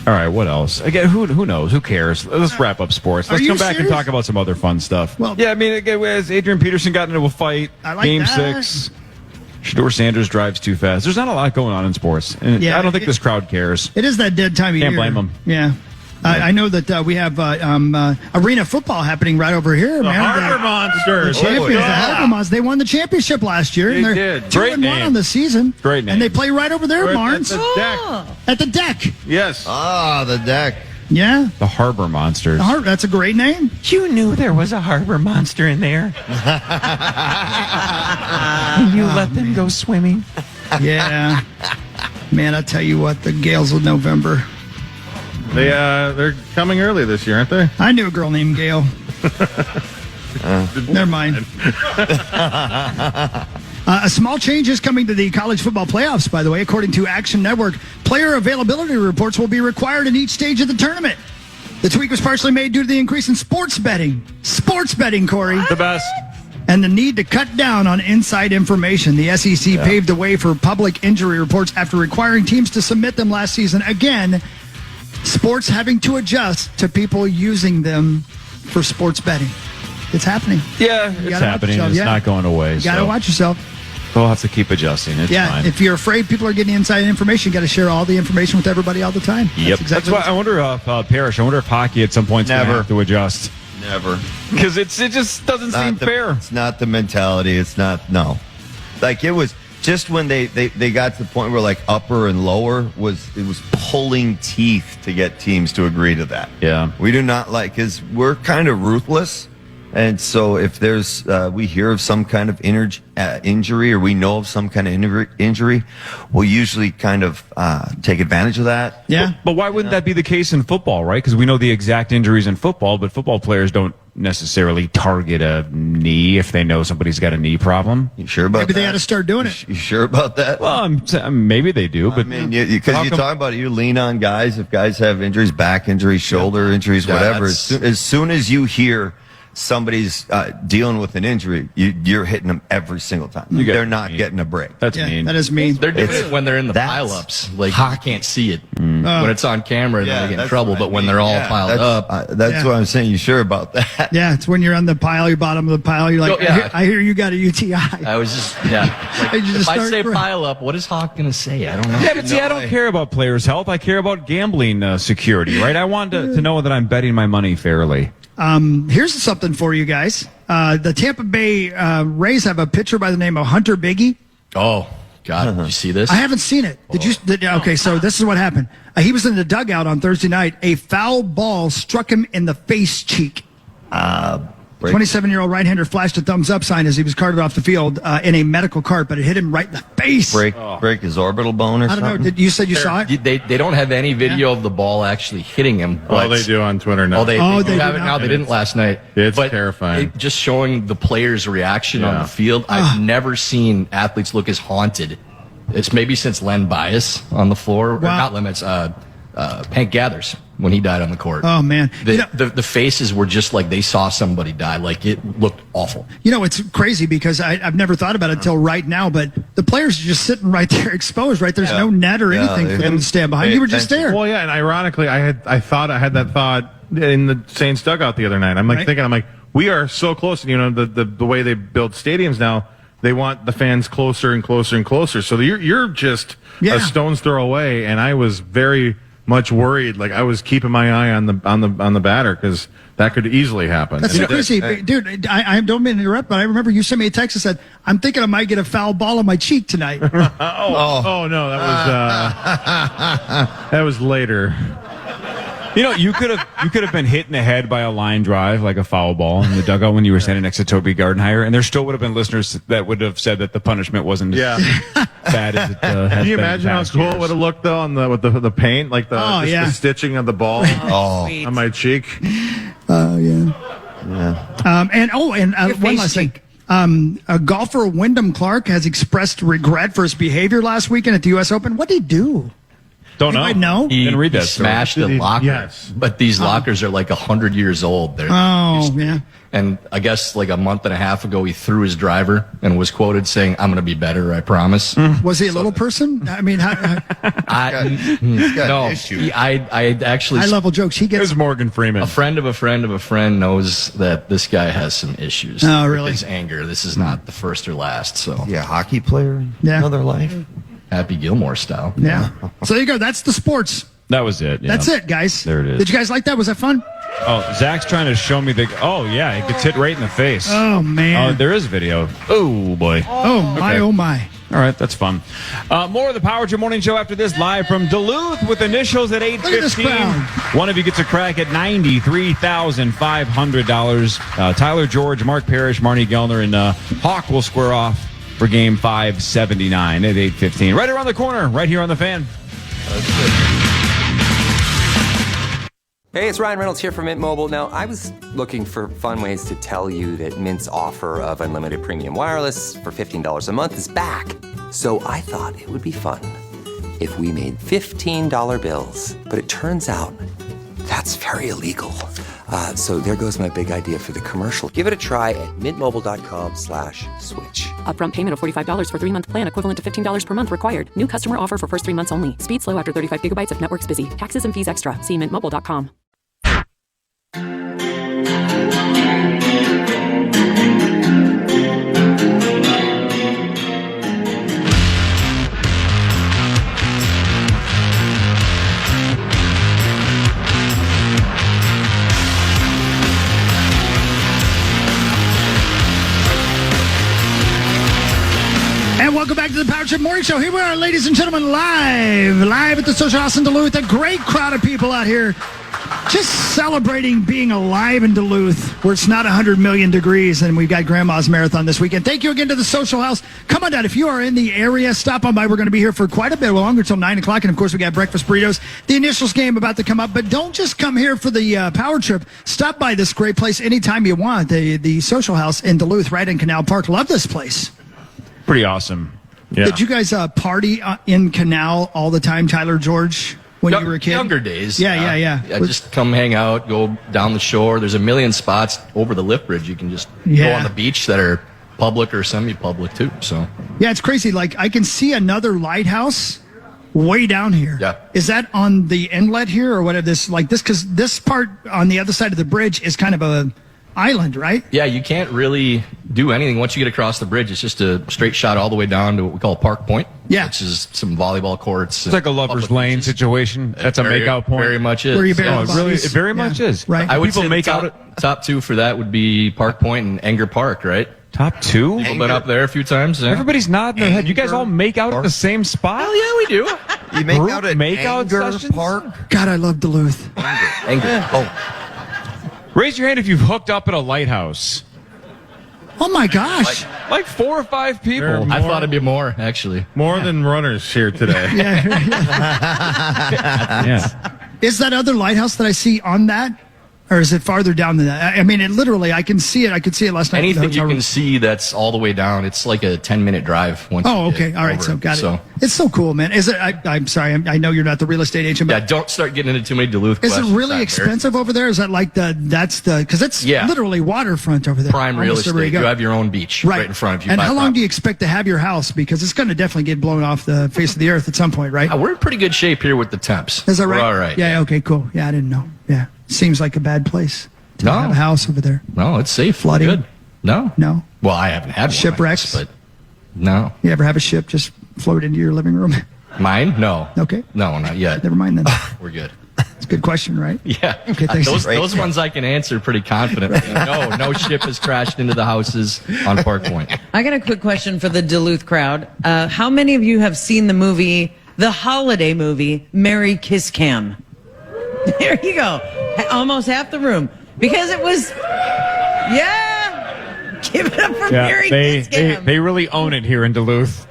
Speaker 2: All right, what else? Again, who knows? Who cares? Let's wrap up sports. Let's come back and talk about some other fun stuff.
Speaker 4: Well,
Speaker 2: yeah, I mean, again, as Adrian Peterson got into a fight, Game 6. Shedeur Sanders drives too fast. There's not a lot going on in sports. And I don't think this crowd cares.
Speaker 4: It is that dead time of year.
Speaker 2: Can't blame them.
Speaker 4: Yeah. I know that we have arena football happening right over here.
Speaker 3: The Harbor Monsters.
Speaker 4: The champions, the Harbor Monsters. They won the championship last year.
Speaker 3: They did.
Speaker 4: 2-1 on the season.
Speaker 2: Great name.
Speaker 4: And they play right over there, Barnes.
Speaker 3: At the deck.
Speaker 4: At the deck.
Speaker 3: Yes.
Speaker 8: The deck.
Speaker 4: Yeah.
Speaker 2: The Harbor Monsters.
Speaker 4: That's a great name.
Speaker 2: You knew there was a harbor monster in there. You let them go swimming.
Speaker 4: Yeah. Man, I tell you what, the Gales of November.
Speaker 3: They're coming early this year, aren't they?
Speaker 4: I knew a girl named Gail. Never mind. A small change is coming to the college football playoffs, by the way. According to Action Network, player availability reports will be required in each stage of the tournament. The tweak was partially made due to the increase in sports betting. Sports betting, Corey.
Speaker 2: The best.
Speaker 4: And the need to cut down on inside information. The SEC paved the way for public injury reports after requiring teams to submit them last season. Again, sports having to adjust to people using them for sports betting. It's happening.
Speaker 2: Yeah, it's happening. It's not going away.
Speaker 4: You got to watch yourself.
Speaker 2: We'll have to keep adjusting. It's fine.
Speaker 4: If you're afraid people are getting inside information, you got to share all the information with everybody all the time.
Speaker 2: Yep. That's why I wonder if Parrish, I wonder if hockey at some point is going to have to adjust.
Speaker 8: Never.
Speaker 2: Because it just doesn't seem fair.
Speaker 8: It's not the mentality. It's not, no. Like, it was just when they got to the point where, like, upper and lower it was pulling teeth to get teams to agree to that.
Speaker 2: Yeah.
Speaker 8: We do not like, because we're kind of ruthless. And so if there's, we hear of some kind of injury or we know of some kind of injury, we'll usually kind of take advantage of that.
Speaker 4: Yeah.
Speaker 2: But why wouldn't that be the case in football, right? Because we know the exact injuries in football, but football players don't necessarily target a knee if they know somebody's got a knee problem.
Speaker 8: You sure about that?
Speaker 4: Maybe they had to start doing it.
Speaker 8: You sure about that?
Speaker 2: Well, maybe they do, but
Speaker 8: I mean, because you talk about it, you lean on guys. If guys have injuries, back injuries, shoulder injuries, whatever, as soon as you hear somebody's dealing with an injury, you're hitting them every single time. They're not getting a break.
Speaker 2: That's mean.
Speaker 4: That is mean.
Speaker 5: They're doing it when they're in the pileups. Like, you can't see it. When it's on camera, then they get in trouble. But when they're all piled up.
Speaker 8: That's what I'm saying. You sure about that?
Speaker 4: Yeah, it's when you're on the pile, you're bottom of the pile. You're like, I hear you got a UTI.
Speaker 5: I was just, Like, if I say pile up, what is Hawk going to say? I don't know.
Speaker 2: Yeah, but see, I don't care about players' health. I care about gambling security, right? I want to know that I'm betting my money fairly.
Speaker 4: Here's something for you guys. The Tampa Bay Rays have a pitcher by the name of Hunter Biggie.
Speaker 5: Oh, God. Did you see this?
Speaker 4: I haven't seen it. Did you? Okay, so this is what happened. He was in the dugout on Thursday night. A foul ball struck him in the face cheek. 27-year-old right-hander flashed a thumbs-up sign as he was carted off the field in a medical cart, but it hit him right in the face.
Speaker 8: Break his orbital bone or something?
Speaker 4: I don't know. You said you saw it?
Speaker 5: They don't have any video of the ball actually hitting him.
Speaker 3: But they do on Twitter now.
Speaker 5: They have it now. They didn't last night.
Speaker 3: It's terrifying.
Speaker 5: Just showing the player's reation on the field. I've never seen athletes look as haunted. It's maybe since Len Bias on the floor. Or not Len, it's Hank Gathers when he died on the court.
Speaker 4: Oh, man.
Speaker 5: The faces were just like they saw somebody die. Like, it looked awful.
Speaker 4: You know, it's crazy because I've never thought about it until right now, but the players are just sitting right there exposed, right? There's no net or anything for them to stand behind. You were just there.
Speaker 3: Well, yeah, and ironically, I had that thought in the Saints dugout the other night. I'm like, we are so close. You know, the way they build stadiums now, they want the fans closer and closer and closer. So you're just a stone's throw away, and I was very much worried. Like, I was keeping my eye on the batter because that could easily happen.
Speaker 4: That's so crazy, dude. I don't mean to interrupt, but I remember you sent me a text that said, "I'm thinking I might get a foul ball on my cheek tonight."
Speaker 3: Oh no, that was later.
Speaker 2: You know, you could have been hit in the head by a line drive, like a foul ball in the dugout when you were standing next to Toby Gardenhire, and there still would have been listeners that would have said that the punishment wasn't as bad as it has.
Speaker 3: Can you imagine how cool it would have looked though with the paint, like the stitching of the ball on my cheek?
Speaker 4: And one last thing. Golfer Wyndham Clark has expressed regret for his behavior last weekend at the U.S. Open. What did he do?
Speaker 2: Don't know.
Speaker 4: Might know.
Speaker 2: Didn't read that.
Speaker 5: He smashed a locker.
Speaker 3: Yes.
Speaker 5: But these lockers are like 100 years old.
Speaker 4: Yeah.
Speaker 5: And I guess like a month and a half ago, he threw his driver and was quoted saying, "I'm going to be better, I promise."
Speaker 4: Was he a little person? I mean,
Speaker 5: No,
Speaker 8: issues.
Speaker 5: I actually,
Speaker 4: high level jokes. He
Speaker 2: It
Speaker 4: gets.
Speaker 2: was Morgan Freeman.
Speaker 5: a friend of a friend of a friend knows that this guy has some issues.
Speaker 4: Oh, really?
Speaker 5: With his anger. This is not the first or last. So
Speaker 8: Yeah, hockey player.
Speaker 4: Yeah.
Speaker 8: Another life.
Speaker 5: Happy Gilmore style.
Speaker 4: Yeah. So there you go. That's the sports.
Speaker 2: That was it. Yeah.
Speaker 4: That's it, guys.
Speaker 2: There it is.
Speaker 4: Did you guys like that? Was that fun?
Speaker 2: Oh, Zach's trying to show me oh, yeah, he gets hit right in the face.
Speaker 4: Oh, man.
Speaker 2: Oh, there is video. Oh, boy.
Speaker 4: Oh, my,
Speaker 2: Okay.
Speaker 4: oh, my.
Speaker 2: All right, that's fun. More of the Power Trip Morning Show after this, live from Duluth with initials at
Speaker 4: Look at this
Speaker 2: 8:15.
Speaker 4: crowd.
Speaker 2: One of you gets a crack at $93,500. Tyler George, Mark Parrish, Marney Gellner, and Hawk will square off for Game 579 at 8:15. Right around the corner, right here on the Fan.
Speaker 9: Hey, it's Ryan Reynolds here from Mint Mobile. Now, I was looking for fun ways to tell you that Mint's offer of unlimited premium wireless for $15 a month is back. So I thought it would be fun if we made $15 bills. But it turns out that's very illegal. So there goes my big idea for the commercial. Give it a try at mintmobile.com/switch.
Speaker 10: Upfront payment of $45 for 3-month plan equivalent to $15 per month required. New customer offer for first 3 months only. Speed slow after 35 gigabytes if network's busy. Taxes and fees extra. See mintmobile.com.
Speaker 4: And welcome back to the Power Trip Morning Show. Here we are, ladies and gentlemen, live at the Social House in Duluth. A great crowd of people out here just celebrating being alive in Duluth, where it's not 100 million degrees, and we've got Grandma's Marathon this weekend. Thank you again to the Social House. Come on down. If you are in the area, stop on by. We're going to be here for quite a bit longer, until 9 o'clock. And, of course, we got breakfast burritos. The initials game about to come up. But don't just come here for the Power Trip. Stop by this great place anytime you want. The Social House in Duluth, right in Canal Park. Love this place.
Speaker 2: Pretty awesome. Yeah.
Speaker 4: Did you guys party in Canal all the time, Tyler, George, when you were a kid?
Speaker 5: Younger days.
Speaker 4: Yeah.
Speaker 5: I just come hang out, go down the shore. There's a million spots over the lift bridge. You can just go on the beach that are public or semi-public too. So
Speaker 4: yeah, it's crazy. Like I can see another lighthouse way down here.
Speaker 5: Yeah.
Speaker 4: Is that on the inlet here or whatever this, like this? Because this part on the other side of the bridge is kind of a island, right?
Speaker 5: yeah, you can't really do anything once you get across the bridge. It's just a straight shot all the way down to what we call Park Point.
Speaker 4: Yeah.
Speaker 5: Which is some volleyball courts.
Speaker 2: It's like a lover's lane situation. That's a makeout point.
Speaker 5: Very much is.
Speaker 4: Where you bury
Speaker 2: Oh,
Speaker 4: the
Speaker 2: it really,
Speaker 4: bodies.
Speaker 2: it very much is.
Speaker 4: Right.
Speaker 5: I would
Speaker 2: People
Speaker 5: say
Speaker 2: make
Speaker 5: top,
Speaker 2: out.
Speaker 5: top two for that would be Park Point and Enger Park, right?
Speaker 2: Top two?
Speaker 5: People been up there a few times. Yeah.
Speaker 2: Everybody's nodding their head. You guys all make out at the same spot?
Speaker 5: Hell yeah, we do.
Speaker 8: You make
Speaker 2: Group
Speaker 8: out at
Speaker 2: makeout
Speaker 8: Anger
Speaker 2: sessions?
Speaker 8: Park.
Speaker 4: God, I love Duluth.
Speaker 5: Enger. Oh,
Speaker 2: Raise your hand if you've hooked up at a lighthouse.
Speaker 4: Oh my gosh.
Speaker 2: Like 4 or 5 people.
Speaker 5: I thought it'd be more, actually.
Speaker 3: More than runners here today.
Speaker 2: Yeah.
Speaker 4: Is that other lighthouse that I see on that? Or is it farther down than that? I mean, it literally, I can see it. I could see it last night.
Speaker 5: Anything you can see that's all the way down, it's like a 10-minute drive. Once
Speaker 4: Oh,
Speaker 5: you get
Speaker 4: okay. All right.
Speaker 5: over
Speaker 4: So got it.
Speaker 5: So,
Speaker 4: It's so cool, man. Is it? I'm sorry. I know you're not the real estate agent, but
Speaker 5: yeah, don't start getting into too many Duluth
Speaker 4: is it
Speaker 5: questions.
Speaker 4: really
Speaker 5: out there.
Speaker 4: expensive over there? Is that like because it's
Speaker 5: Yeah.
Speaker 4: literally waterfront over there.
Speaker 5: Prime real
Speaker 4: Almost everywhere
Speaker 5: estate.
Speaker 4: go.
Speaker 5: You have your own beach right in front of you.
Speaker 4: And
Speaker 5: Buy
Speaker 4: how long do
Speaker 5: property.
Speaker 4: you expect to have your house? Because it's going to definitely get blown off the face of the earth at some point, right?
Speaker 5: We're in pretty good shape here with the temps.
Speaker 4: Is that right?
Speaker 5: We're all right.
Speaker 4: Yeah. Okay. Cool. Yeah, I didn't know. Yeah. Seems like a bad place to
Speaker 5: No.
Speaker 4: have a house over there.
Speaker 5: No, it's safe.
Speaker 4: Flooding?
Speaker 5: Good. No.
Speaker 4: No.
Speaker 5: Well, I haven't had one,
Speaker 4: Shipwrecks?
Speaker 5: I guess, but no.
Speaker 4: You ever have a ship just float into your living room?
Speaker 5: Mine? No.
Speaker 4: Okay.
Speaker 5: No, not yet.
Speaker 4: Never mind then.
Speaker 5: We're good.
Speaker 4: It's a good question, right?
Speaker 5: Yeah.
Speaker 4: Okay, thanks.
Speaker 5: Those ones I can answer pretty confidently. No ship has crashed into the houses on Park Point.
Speaker 7: I got a quick question for the Duluth crowd. How many of you have seen the holiday movie, Merry Kiss Cam? There you go. Almost half the room. Because it was, give it up for Merry Kiss Cam.
Speaker 2: They really own it here in Duluth.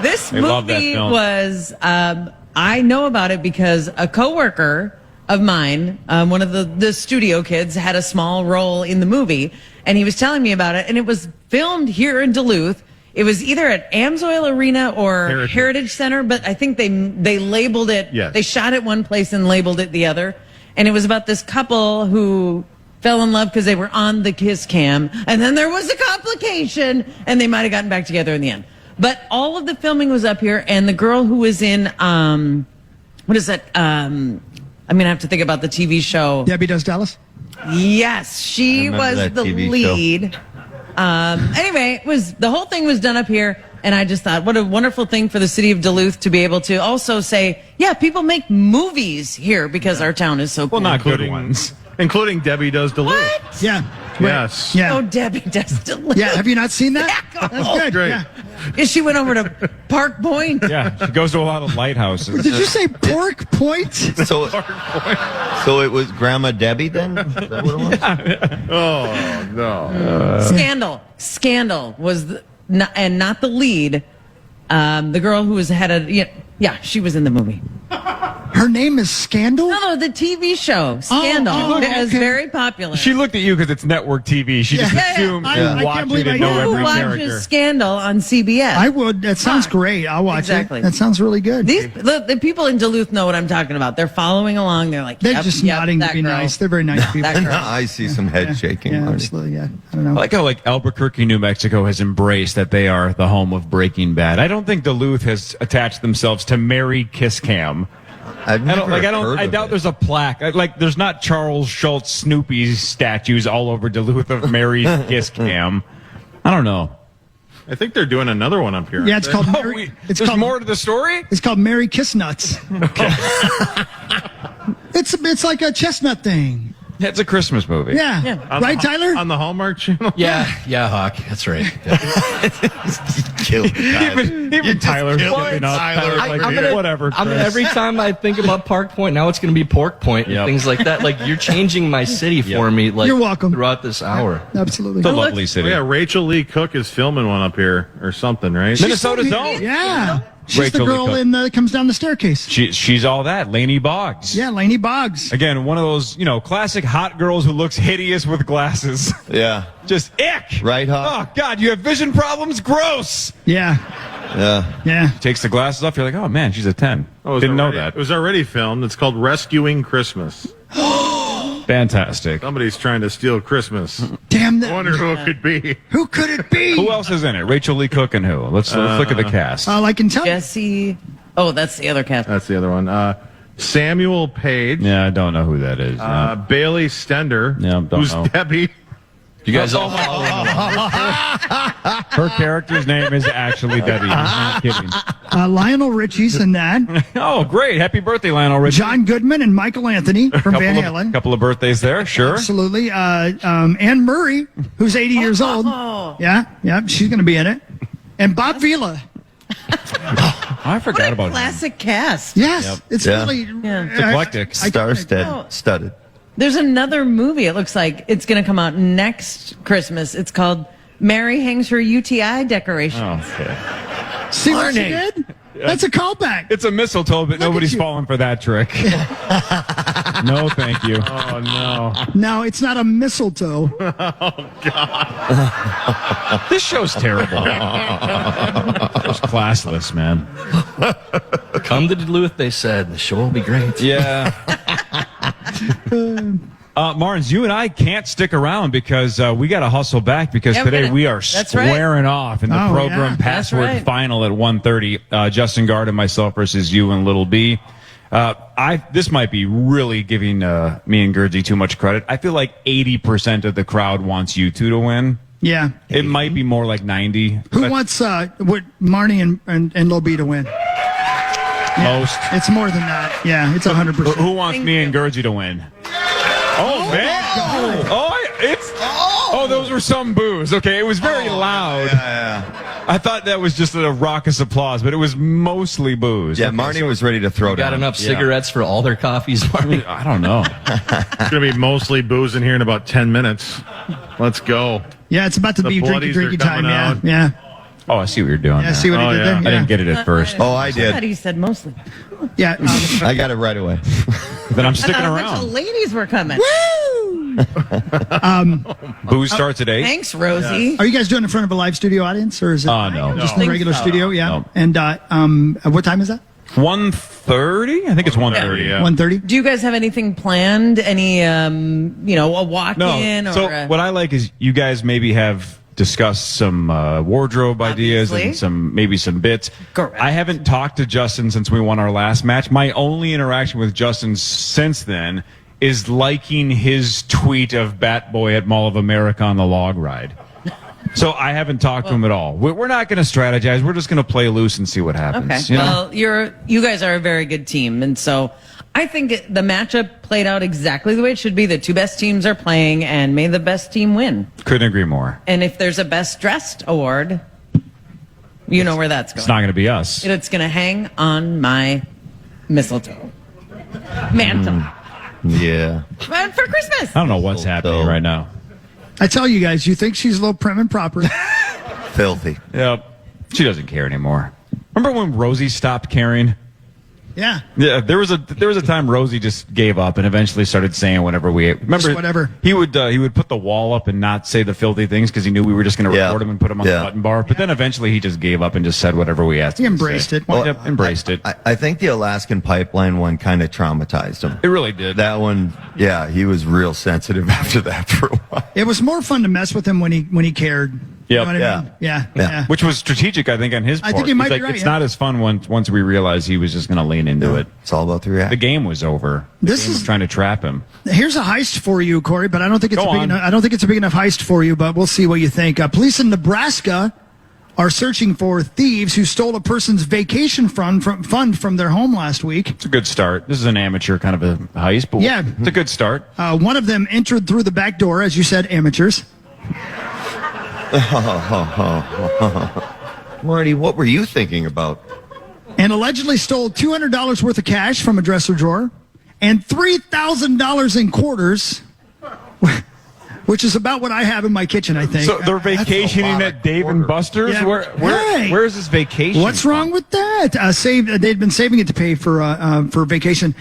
Speaker 7: This
Speaker 2: They love that
Speaker 7: movie
Speaker 2: film.
Speaker 7: was, I know about it because a coworker of mine, one of the studio kids, had a small role in the movie, and he was telling me about it, and it was filmed here in Duluth It was either at Amsoil Arena or Heritage Center, but I think they labeled it.
Speaker 3: Yes.
Speaker 7: They shot it one place and labeled it the other. And it was about this couple who fell in love because they were on the kiss cam, and then there was a complication, and they might have gotten back together in the end. But all of the filming was up here, and the girl who was in what is that? I'm gonna have to think about the TV show.
Speaker 4: Debbie Does Dallas?
Speaker 7: Yes, she was the lead. Anyway, the whole thing was done up here, and I just thought, what a wonderful thing for the city of Duluth to be able to also say, yeah, people make movies here because our town is so cool.
Speaker 2: Well, not good ones.
Speaker 3: Including Debbie Does Duluth.
Speaker 7: What?
Speaker 4: Yeah.
Speaker 3: Yes.
Speaker 4: Yeah.
Speaker 7: Oh, Debbie Does Duluth.
Speaker 4: Yeah. Have you not seen that?
Speaker 7: Yeah.
Speaker 4: That's good.
Speaker 3: Great.
Speaker 4: Yeah.
Speaker 7: She went over to Park Point.
Speaker 2: Yeah, she goes to a lot of lighthouses.
Speaker 4: Did you say Pork Point?
Speaker 8: So it was Grandma Debbie then? Is that what it was?
Speaker 3: Oh, no.
Speaker 7: Scandal was not the lead. The girl who was head of she was in the movie.
Speaker 4: Her name is Scandal?
Speaker 7: No, the TV show Scandal. It was very popular.
Speaker 2: She looked at you because it's network TV. She just assumed you watch it and know
Speaker 7: Who
Speaker 2: every
Speaker 7: watches
Speaker 2: character.
Speaker 7: Scandal on CBS?
Speaker 4: I would. That sounds great. I'll watch
Speaker 7: Exactly.
Speaker 4: it. That sounds really good.
Speaker 7: The people in Duluth know what I'm talking about. They're following along. They're like,
Speaker 4: They're just nodding to be nice. They're very nice people.
Speaker 8: I see some head shaking.
Speaker 4: Yeah,
Speaker 8: Marty.
Speaker 4: absolutely. Yeah. I don't know.
Speaker 2: I like how Albuquerque, New Mexico has embraced that they are the home of Breaking Bad. I don't think Duluth has attached themselves to Mary Kiss Cam. I doubt there's a plaque. There's not Charles Schultz Snoopy statues all over Duluth of Mary Kiss Cam. I don't know.
Speaker 3: I think they're doing another one up here.
Speaker 4: Yeah, it's called Mary.
Speaker 2: There's more to the story?
Speaker 4: It's called Mary Kiss Nuts.
Speaker 2: Okay.
Speaker 4: It's like a chestnut thing.
Speaker 2: Yeah, it's a Christmas movie.
Speaker 4: Yeah. Right, Tyler?
Speaker 3: On the Hallmark Channel?
Speaker 5: Yeah, Hawk. That's right.
Speaker 2: Even Tyler's giving up. Whatever.
Speaker 5: Every time I think about Park Point, now it's going to be Pork Point and things like that. Like, you're changing my city for me. Like,
Speaker 4: you're welcome.
Speaker 5: Throughout this hour.
Speaker 4: Absolutely.
Speaker 2: It's a lovely city.
Speaker 3: Yeah, Rachel Lee Cook is filming one up here or something, right?
Speaker 2: Minnesota's own.
Speaker 4: Yeah. She's
Speaker 2: Rachel
Speaker 4: the girl that comes down the staircase.
Speaker 2: She's all that. Lainey Boggs.
Speaker 4: Yeah, Lainey Boggs.
Speaker 2: Again, one of those, classic hot girls who looks hideous with glasses.
Speaker 8: Yeah.
Speaker 2: Just ick.
Speaker 8: Right, Hawk?
Speaker 2: Oh, God, you have vision problems? Gross.
Speaker 4: Yeah. Yeah.
Speaker 2: Takes the glasses off. You're like, oh, man, she's a 10. Didn't know that.
Speaker 3: It was already filmed. It's called Rescuing Christmas.
Speaker 2: Fantastic.
Speaker 3: Somebody's trying to steal Christmas.
Speaker 4: Damn that.
Speaker 3: I wonder who it could be.
Speaker 4: Who could it be?
Speaker 2: Who else is in it? Rachel Lee Cook and who? Let's look at the cast.
Speaker 4: I can tell.
Speaker 7: Jesse. Oh, that's the other cast.
Speaker 3: That's the other one. Samuel Page.
Speaker 2: Yeah, I don't know who that is.
Speaker 3: Bailey Stender.
Speaker 2: Yeah, don't
Speaker 3: who's
Speaker 2: know.
Speaker 3: Debbie.
Speaker 5: You guys all
Speaker 2: Her character's name is actually Debbie. I'm not kidding.
Speaker 4: Lionel Richie's in that.
Speaker 2: Oh, great. Happy birthday, Lionel Richie.
Speaker 4: John Goodman and Michael Anthony from Van Halen.
Speaker 2: Couple of birthdays there, sure.
Speaker 4: Absolutely. Anne Murray, who's 80 years old. Yeah, she's going to be in it. And Bob Vila.
Speaker 2: I forgot about him.
Speaker 7: Classic cast.
Speaker 4: Yes, it's really
Speaker 2: It's eclectic.
Speaker 8: Star-studded.
Speaker 7: There's another movie. It looks like it's going to come out next Christmas. It's called Mary Hangs Her UTI Decorations.
Speaker 2: Oh, okay.
Speaker 4: See what she did? That's a callback.
Speaker 2: It's a mistletoe, but nobody's falling for that trick. No, thank you.
Speaker 3: Oh, no.
Speaker 4: No, it's not a mistletoe.
Speaker 3: Oh, God.
Speaker 2: This show's terrible. It's classless, man.
Speaker 5: Come to Duluth, they said. The show will be great.
Speaker 2: Yeah. Marnes, you and I can't stick around because we got to hustle back because today we are squaring off in the program password final at 1:30. Justin Gard and myself versus you and Little B. This might be really giving me and Gerdzie too much credit. I feel like 80% of the crowd wants you two to win.
Speaker 4: Yeah.
Speaker 2: It might be more like 90.
Speaker 4: Who wants Marney and Lil B to win? Yeah,
Speaker 2: most.
Speaker 4: It's more than that. Yeah, it's 100%.
Speaker 2: Who wants me and Gerdzie to win? Oh, man. Oh, those were some boos. Okay, it was very loud.
Speaker 8: Yeah.
Speaker 2: I thought that was just a raucous applause, but it was mostly boos.
Speaker 8: Yeah, Marney was ready to throw down.
Speaker 5: Got enough cigarettes for all their coffees, Marney?
Speaker 2: I don't know.
Speaker 3: It's going to be mostly booze in here in about 10 minutes. Let's go.
Speaker 4: Yeah, it's about to be drinky time.
Speaker 3: Out.
Speaker 4: Yeah.
Speaker 2: Oh, I see what you're doing.
Speaker 4: Yeah, see what he did there?
Speaker 2: I didn't get it at first.
Speaker 8: Oh, I
Speaker 7: I
Speaker 8: did.
Speaker 7: thought he said mostly.
Speaker 4: Yeah.
Speaker 8: I got it right away.
Speaker 2: Then I'm sticking
Speaker 7: I thought a
Speaker 2: around.
Speaker 7: bunch of ladies were coming.
Speaker 4: Woo!
Speaker 2: Booze starts at 8.
Speaker 7: Thanks, Rosie.
Speaker 4: Are you guys doing it in front of a live studio audience, or is it
Speaker 2: No.
Speaker 4: just in the regular studio? Yeah.
Speaker 2: No.
Speaker 4: And what time is that?
Speaker 2: 1:30? I think it's 1:30. Yeah.
Speaker 4: 1:30.
Speaker 7: Do you guys have anything planned? Any, a walk-in?
Speaker 2: No.
Speaker 7: Or
Speaker 2: So what I like is you guys maybe have discussed some wardrobe ideas
Speaker 7: Obviously.
Speaker 2: and maybe some bits.
Speaker 7: Correct.
Speaker 2: I haven't talked to Justin since we won our last match. My only interaction with Justin since then is liking his tweet of Bat Boy at Mall of America on the log ride. So I haven't talked to him at all. We're not going to strategize. We're just going to play loose and see what happens.
Speaker 7: Okay.
Speaker 2: You know?
Speaker 7: Well, you guys are a very good team, and so I think the matchup played out exactly the way it should be. The two best teams are playing, and may the best team win.
Speaker 2: Couldn't agree more.
Speaker 7: And if there's a best dressed award, you know where that's going.
Speaker 2: It's not going to be us.
Speaker 7: It's going to hang on my mistletoe mantle.
Speaker 8: Yeah.
Speaker 7: And for Christmas.
Speaker 2: I don't know what's happening right now.
Speaker 4: I tell you guys, you think she's a little prim and proper.
Speaker 8: Filthy.
Speaker 2: Yep. She doesn't care anymore. Remember when Rosie stopped caring?
Speaker 4: Yeah.
Speaker 2: Yeah, there was a time Rosie just gave up and eventually started saying whatever we remember.
Speaker 4: Just whatever.
Speaker 2: He would put the wall up and not say the filthy things because he knew we were just going to record him and put him on the button bar. But then eventually he just gave up and just said whatever we asked.
Speaker 4: He embraced it.
Speaker 2: Well, yep, embraced it.
Speaker 8: I think the Alaskan pipeline one kind of traumatized him.
Speaker 2: It really did.
Speaker 8: That one, yeah, he was real sensitive after that for a while.
Speaker 4: It was more fun to mess with him when he cared. You know what I mean? Yeah.
Speaker 2: Which was strategic, I think, on his part.
Speaker 4: I think he might be
Speaker 2: It's
Speaker 4: right,
Speaker 2: It's not as fun once we realized he was just going to lean into it.
Speaker 8: It's all about the reaction.
Speaker 2: The game was over.
Speaker 4: This is
Speaker 2: trying to trap him.
Speaker 4: Here's a heist for you, Corey, but I don't think it's I don't think it's a big enough heist for you, but we'll see what you think. Police in Nebraska are searching for thieves who stole a person's vacation fund from their home last week.
Speaker 2: It's a good start. This is an amateur kind of a heist, but
Speaker 4: yeah,
Speaker 2: it's a good start.
Speaker 4: One of them entered through the back door, as you said, amateurs.
Speaker 8: Marty, what were you thinking about?
Speaker 4: And allegedly stole $200 worth of cash from a dresser drawer and $3,000 in quarters, which is about what I have in my kitchen, I think.
Speaker 2: So they're vacationing at Dave and Buster's?
Speaker 4: Yeah.
Speaker 2: Where is this vacation?
Speaker 4: What's wrong with that? They'd been saving it to pay for vacation.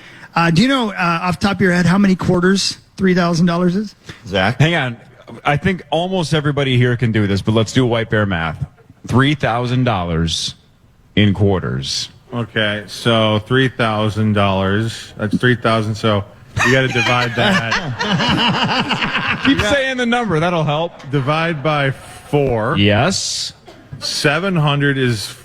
Speaker 4: Do you know off the top of your head how many quarters $3,000 is?
Speaker 8: Zach?
Speaker 2: Hang on. I think almost everybody here can do this, but let's do white bear math. $3,000 in quarters.
Speaker 3: Okay, so $3,000. That's 3,000. So you got to divide that.
Speaker 2: Keep saying the number. That'll help.
Speaker 3: Divide by 4.
Speaker 2: Yes.
Speaker 3: 700 is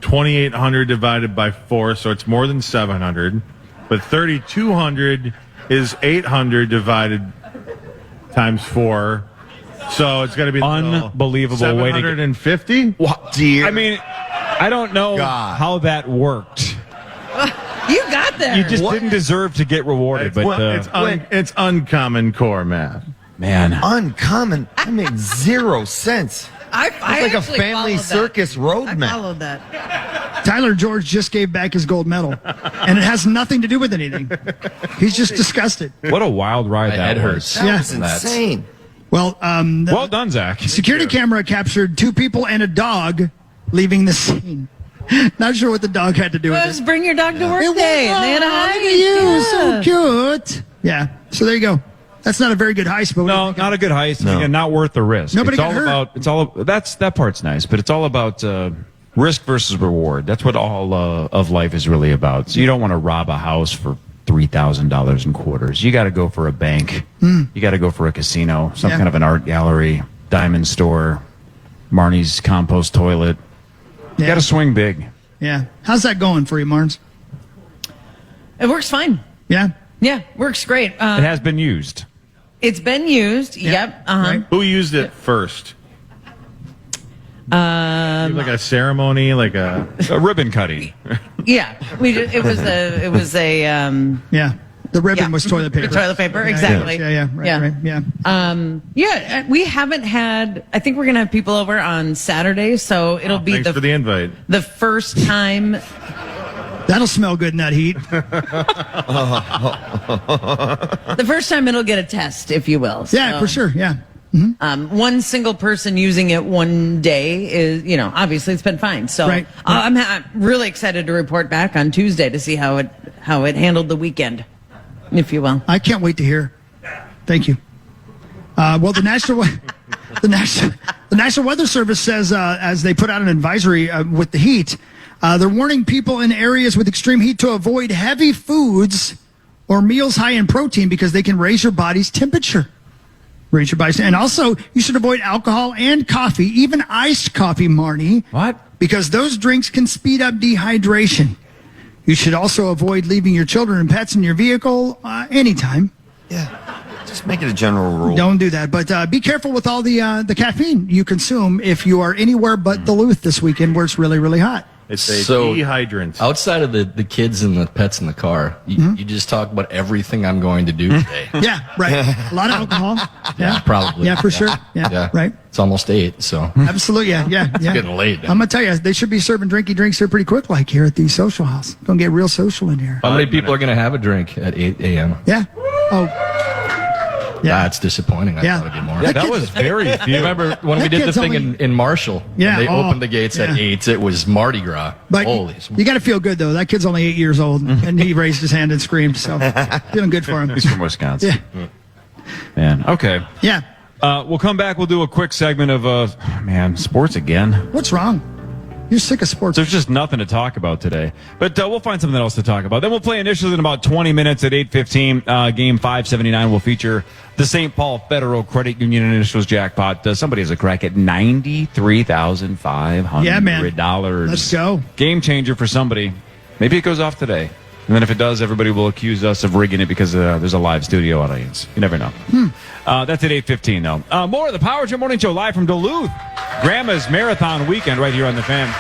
Speaker 3: 2,800 divided by 4, so it's more than 700. But 3,200 is 800 divided times 4. So it's got to be
Speaker 2: unbelievable way to
Speaker 3: 750.
Speaker 8: Dear.
Speaker 2: I mean, I don't know how that worked.
Speaker 7: You got there.
Speaker 2: You just didn't deserve to get rewarded.
Speaker 3: It's uncommon core math.
Speaker 2: Man,
Speaker 8: uncommon. That makes 0 sense. It's like a family circus road
Speaker 7: I
Speaker 8: map.
Speaker 7: followed that.
Speaker 4: Tyler George just gave back his gold medal, and it has nothing to do with anything. He's just disgusted.
Speaker 2: What a wild ride that was.
Speaker 8: That was insane.
Speaker 4: Well,
Speaker 2: well done, Zach.
Speaker 4: Security camera captured 2 people and a dog leaving the scene. Not sure what the dog had to do with it.
Speaker 7: Bring your dog to work day. And they had a
Speaker 4: Look at
Speaker 7: heist.
Speaker 4: you, so cute. Yeah. So there you go. That's not a very good heist, but
Speaker 2: No, not a good heist. No. Again, not worth the risk.
Speaker 4: Nobody
Speaker 2: it's
Speaker 4: got
Speaker 2: all
Speaker 4: hurt.
Speaker 2: about. That part's nice, but it's all about risk versus reward. That's what all of life is really about. So you don't want to rob a house for $3,000 in quarters. You got to go for a bank. You got to go for a casino, some kind of an art gallery, diamond store, Marney's compost toilet. You got to swing big.
Speaker 4: Yeah. How's that going for you, Marnes?
Speaker 7: It works fine.
Speaker 4: Yeah.
Speaker 7: Yeah, works great.
Speaker 2: It has been used.
Speaker 7: It's been used. Yep.
Speaker 4: Right.
Speaker 3: Who used it first? Like a ceremony, like a
Speaker 2: ribbon cutting.
Speaker 7: Yeah, it was a
Speaker 4: yeah. The ribbon was toilet paper.
Speaker 7: Toilet paper, exactly.
Speaker 4: Yeah. Right.
Speaker 7: Yeah, we haven't had. I think we're gonna have people over on Saturday, so it'll be
Speaker 3: thanks for the invite.
Speaker 7: The first time.
Speaker 4: That'll smell good in that heat.
Speaker 7: The first time it'll get a test, if you will.
Speaker 4: Yeah, for sure. Yeah.
Speaker 7: One single person using it one day is, obviously it's been fine. So
Speaker 4: right.
Speaker 7: I'm really excited to report back on Tuesday to see how it handled the weekend, if you will.
Speaker 4: I can't wait to hear. Thank you. Well, the National Weather Service says as they put out an advisory with the heat, they're warning people in areas with extreme heat to avoid heavy foods or meals high in protein because they can raise your body's temperature. And also, you should avoid alcohol and coffee, even iced coffee, Marney.
Speaker 2: What?
Speaker 4: Because those drinks can speed up dehydration. You should also avoid leaving your children and pets in your vehicle anytime.
Speaker 8: Yeah. Just make it a general rule.
Speaker 4: Don't do that. But be careful with all the caffeine you consume if you are anywhere but Duluth this weekend where it's really, really hot.
Speaker 3: It's a dehydrant.
Speaker 5: Outside of the kids and the pets in the car, you just talk about everything I'm going to do today.
Speaker 4: Yeah, right. A lot of alcohol.
Speaker 5: Yeah, probably.
Speaker 4: Yeah, for sure. Yeah, right.
Speaker 5: It's almost 8, so.
Speaker 4: Absolutely, yeah.
Speaker 5: It's getting late.
Speaker 4: I'm going to tell you, they should be serving drinky drinks here pretty quick, like here at the social house. Going to get real social in here.
Speaker 5: How many people are going to have a drink at 8 a.m.?
Speaker 4: Yeah. Oh.
Speaker 5: Yeah, it's disappointing. I thought it'd be more.
Speaker 2: Yeah, that was very few.
Speaker 5: Remember when we did the thing in Marshall?
Speaker 4: Yeah,
Speaker 5: they opened the gates at 8. It was Mardi Gras.
Speaker 4: But
Speaker 5: Holy
Speaker 4: you got to feel good, though. That kid's only 8 years old, and he raised his hand and screamed. So feeling good for him.
Speaker 2: He's from Wisconsin.
Speaker 4: Yeah.
Speaker 2: Man, okay.
Speaker 4: Yeah.
Speaker 2: We'll come back. We'll do a quick segment of, sports again.
Speaker 4: What's wrong? You're sick of sports.
Speaker 2: There's just nothing to talk about today. But we'll find something else to talk about. Then we'll play initials in about 20 minutes at 8:15. Game 579 will feature the St. Paul Federal Credit Union initials jackpot. Somebody has a crack at $93,500.
Speaker 4: Yeah, man. Let's go. Game changer for somebody.
Speaker 2: Maybe it goes off today. And then if it does, everybody will accuse us of rigging it because there's a live studio audience. You never know. That's at 8:15, though. More of the Power Trip Morning Show live from Duluth. Grandma's Marathon Weekend right here on the Fan. All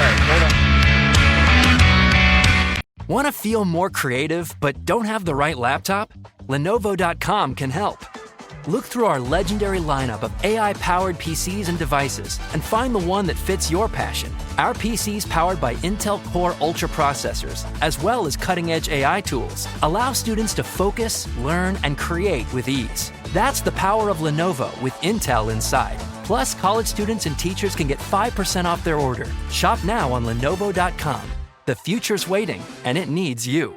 Speaker 2: right, hold on.
Speaker 11: Want to feel more creative but don't have the right laptop? Lenovo.com can help. Look through our legendary lineup of AI-powered PCs and devices and find the one that fits your passion. Our PCs powered by Intel Core Ultra processors, as well as cutting-edge AI tools, allow students to focus, learn, and create with ease. That's the power of Lenovo with Intel inside. Plus, college students and teachers can get 5% off their order. Shop now on Lenovo.com. The future's waiting, and it needs you.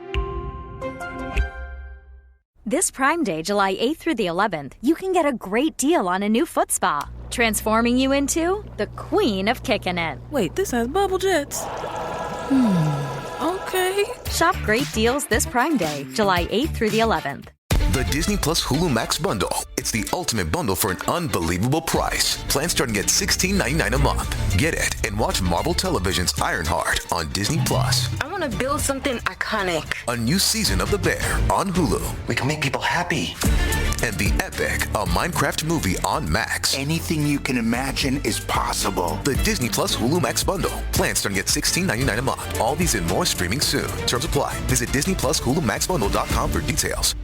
Speaker 12: This Prime Day, July 8th through the 11th, you can get a great deal on a new foot spa, transforming you into the queen of kicking it.
Speaker 13: Wait, this has bubble jets. Okay.
Speaker 12: Shop great deals this Prime Day, July 8th through the 11th.
Speaker 14: The Disney Plus Hulu Max bundle. It's the ultimate bundle for an unbelievable price. Plans starting at $16.99 a month. Get it and watch Marvel Television's Ironheart on Disney Plus.
Speaker 15: I want to build something iconic.
Speaker 14: A new season of The Bear on Hulu.
Speaker 16: We can make people happy.
Speaker 14: And The Epic, a Minecraft movie on Max.
Speaker 16: Anything you can imagine is possible.
Speaker 14: The Disney Plus Hulu Max bundle. Plans starting at $16.99 a month. All these and more streaming soon. Terms apply. Visit DisneyPlusHuluMaxBundle.com for details.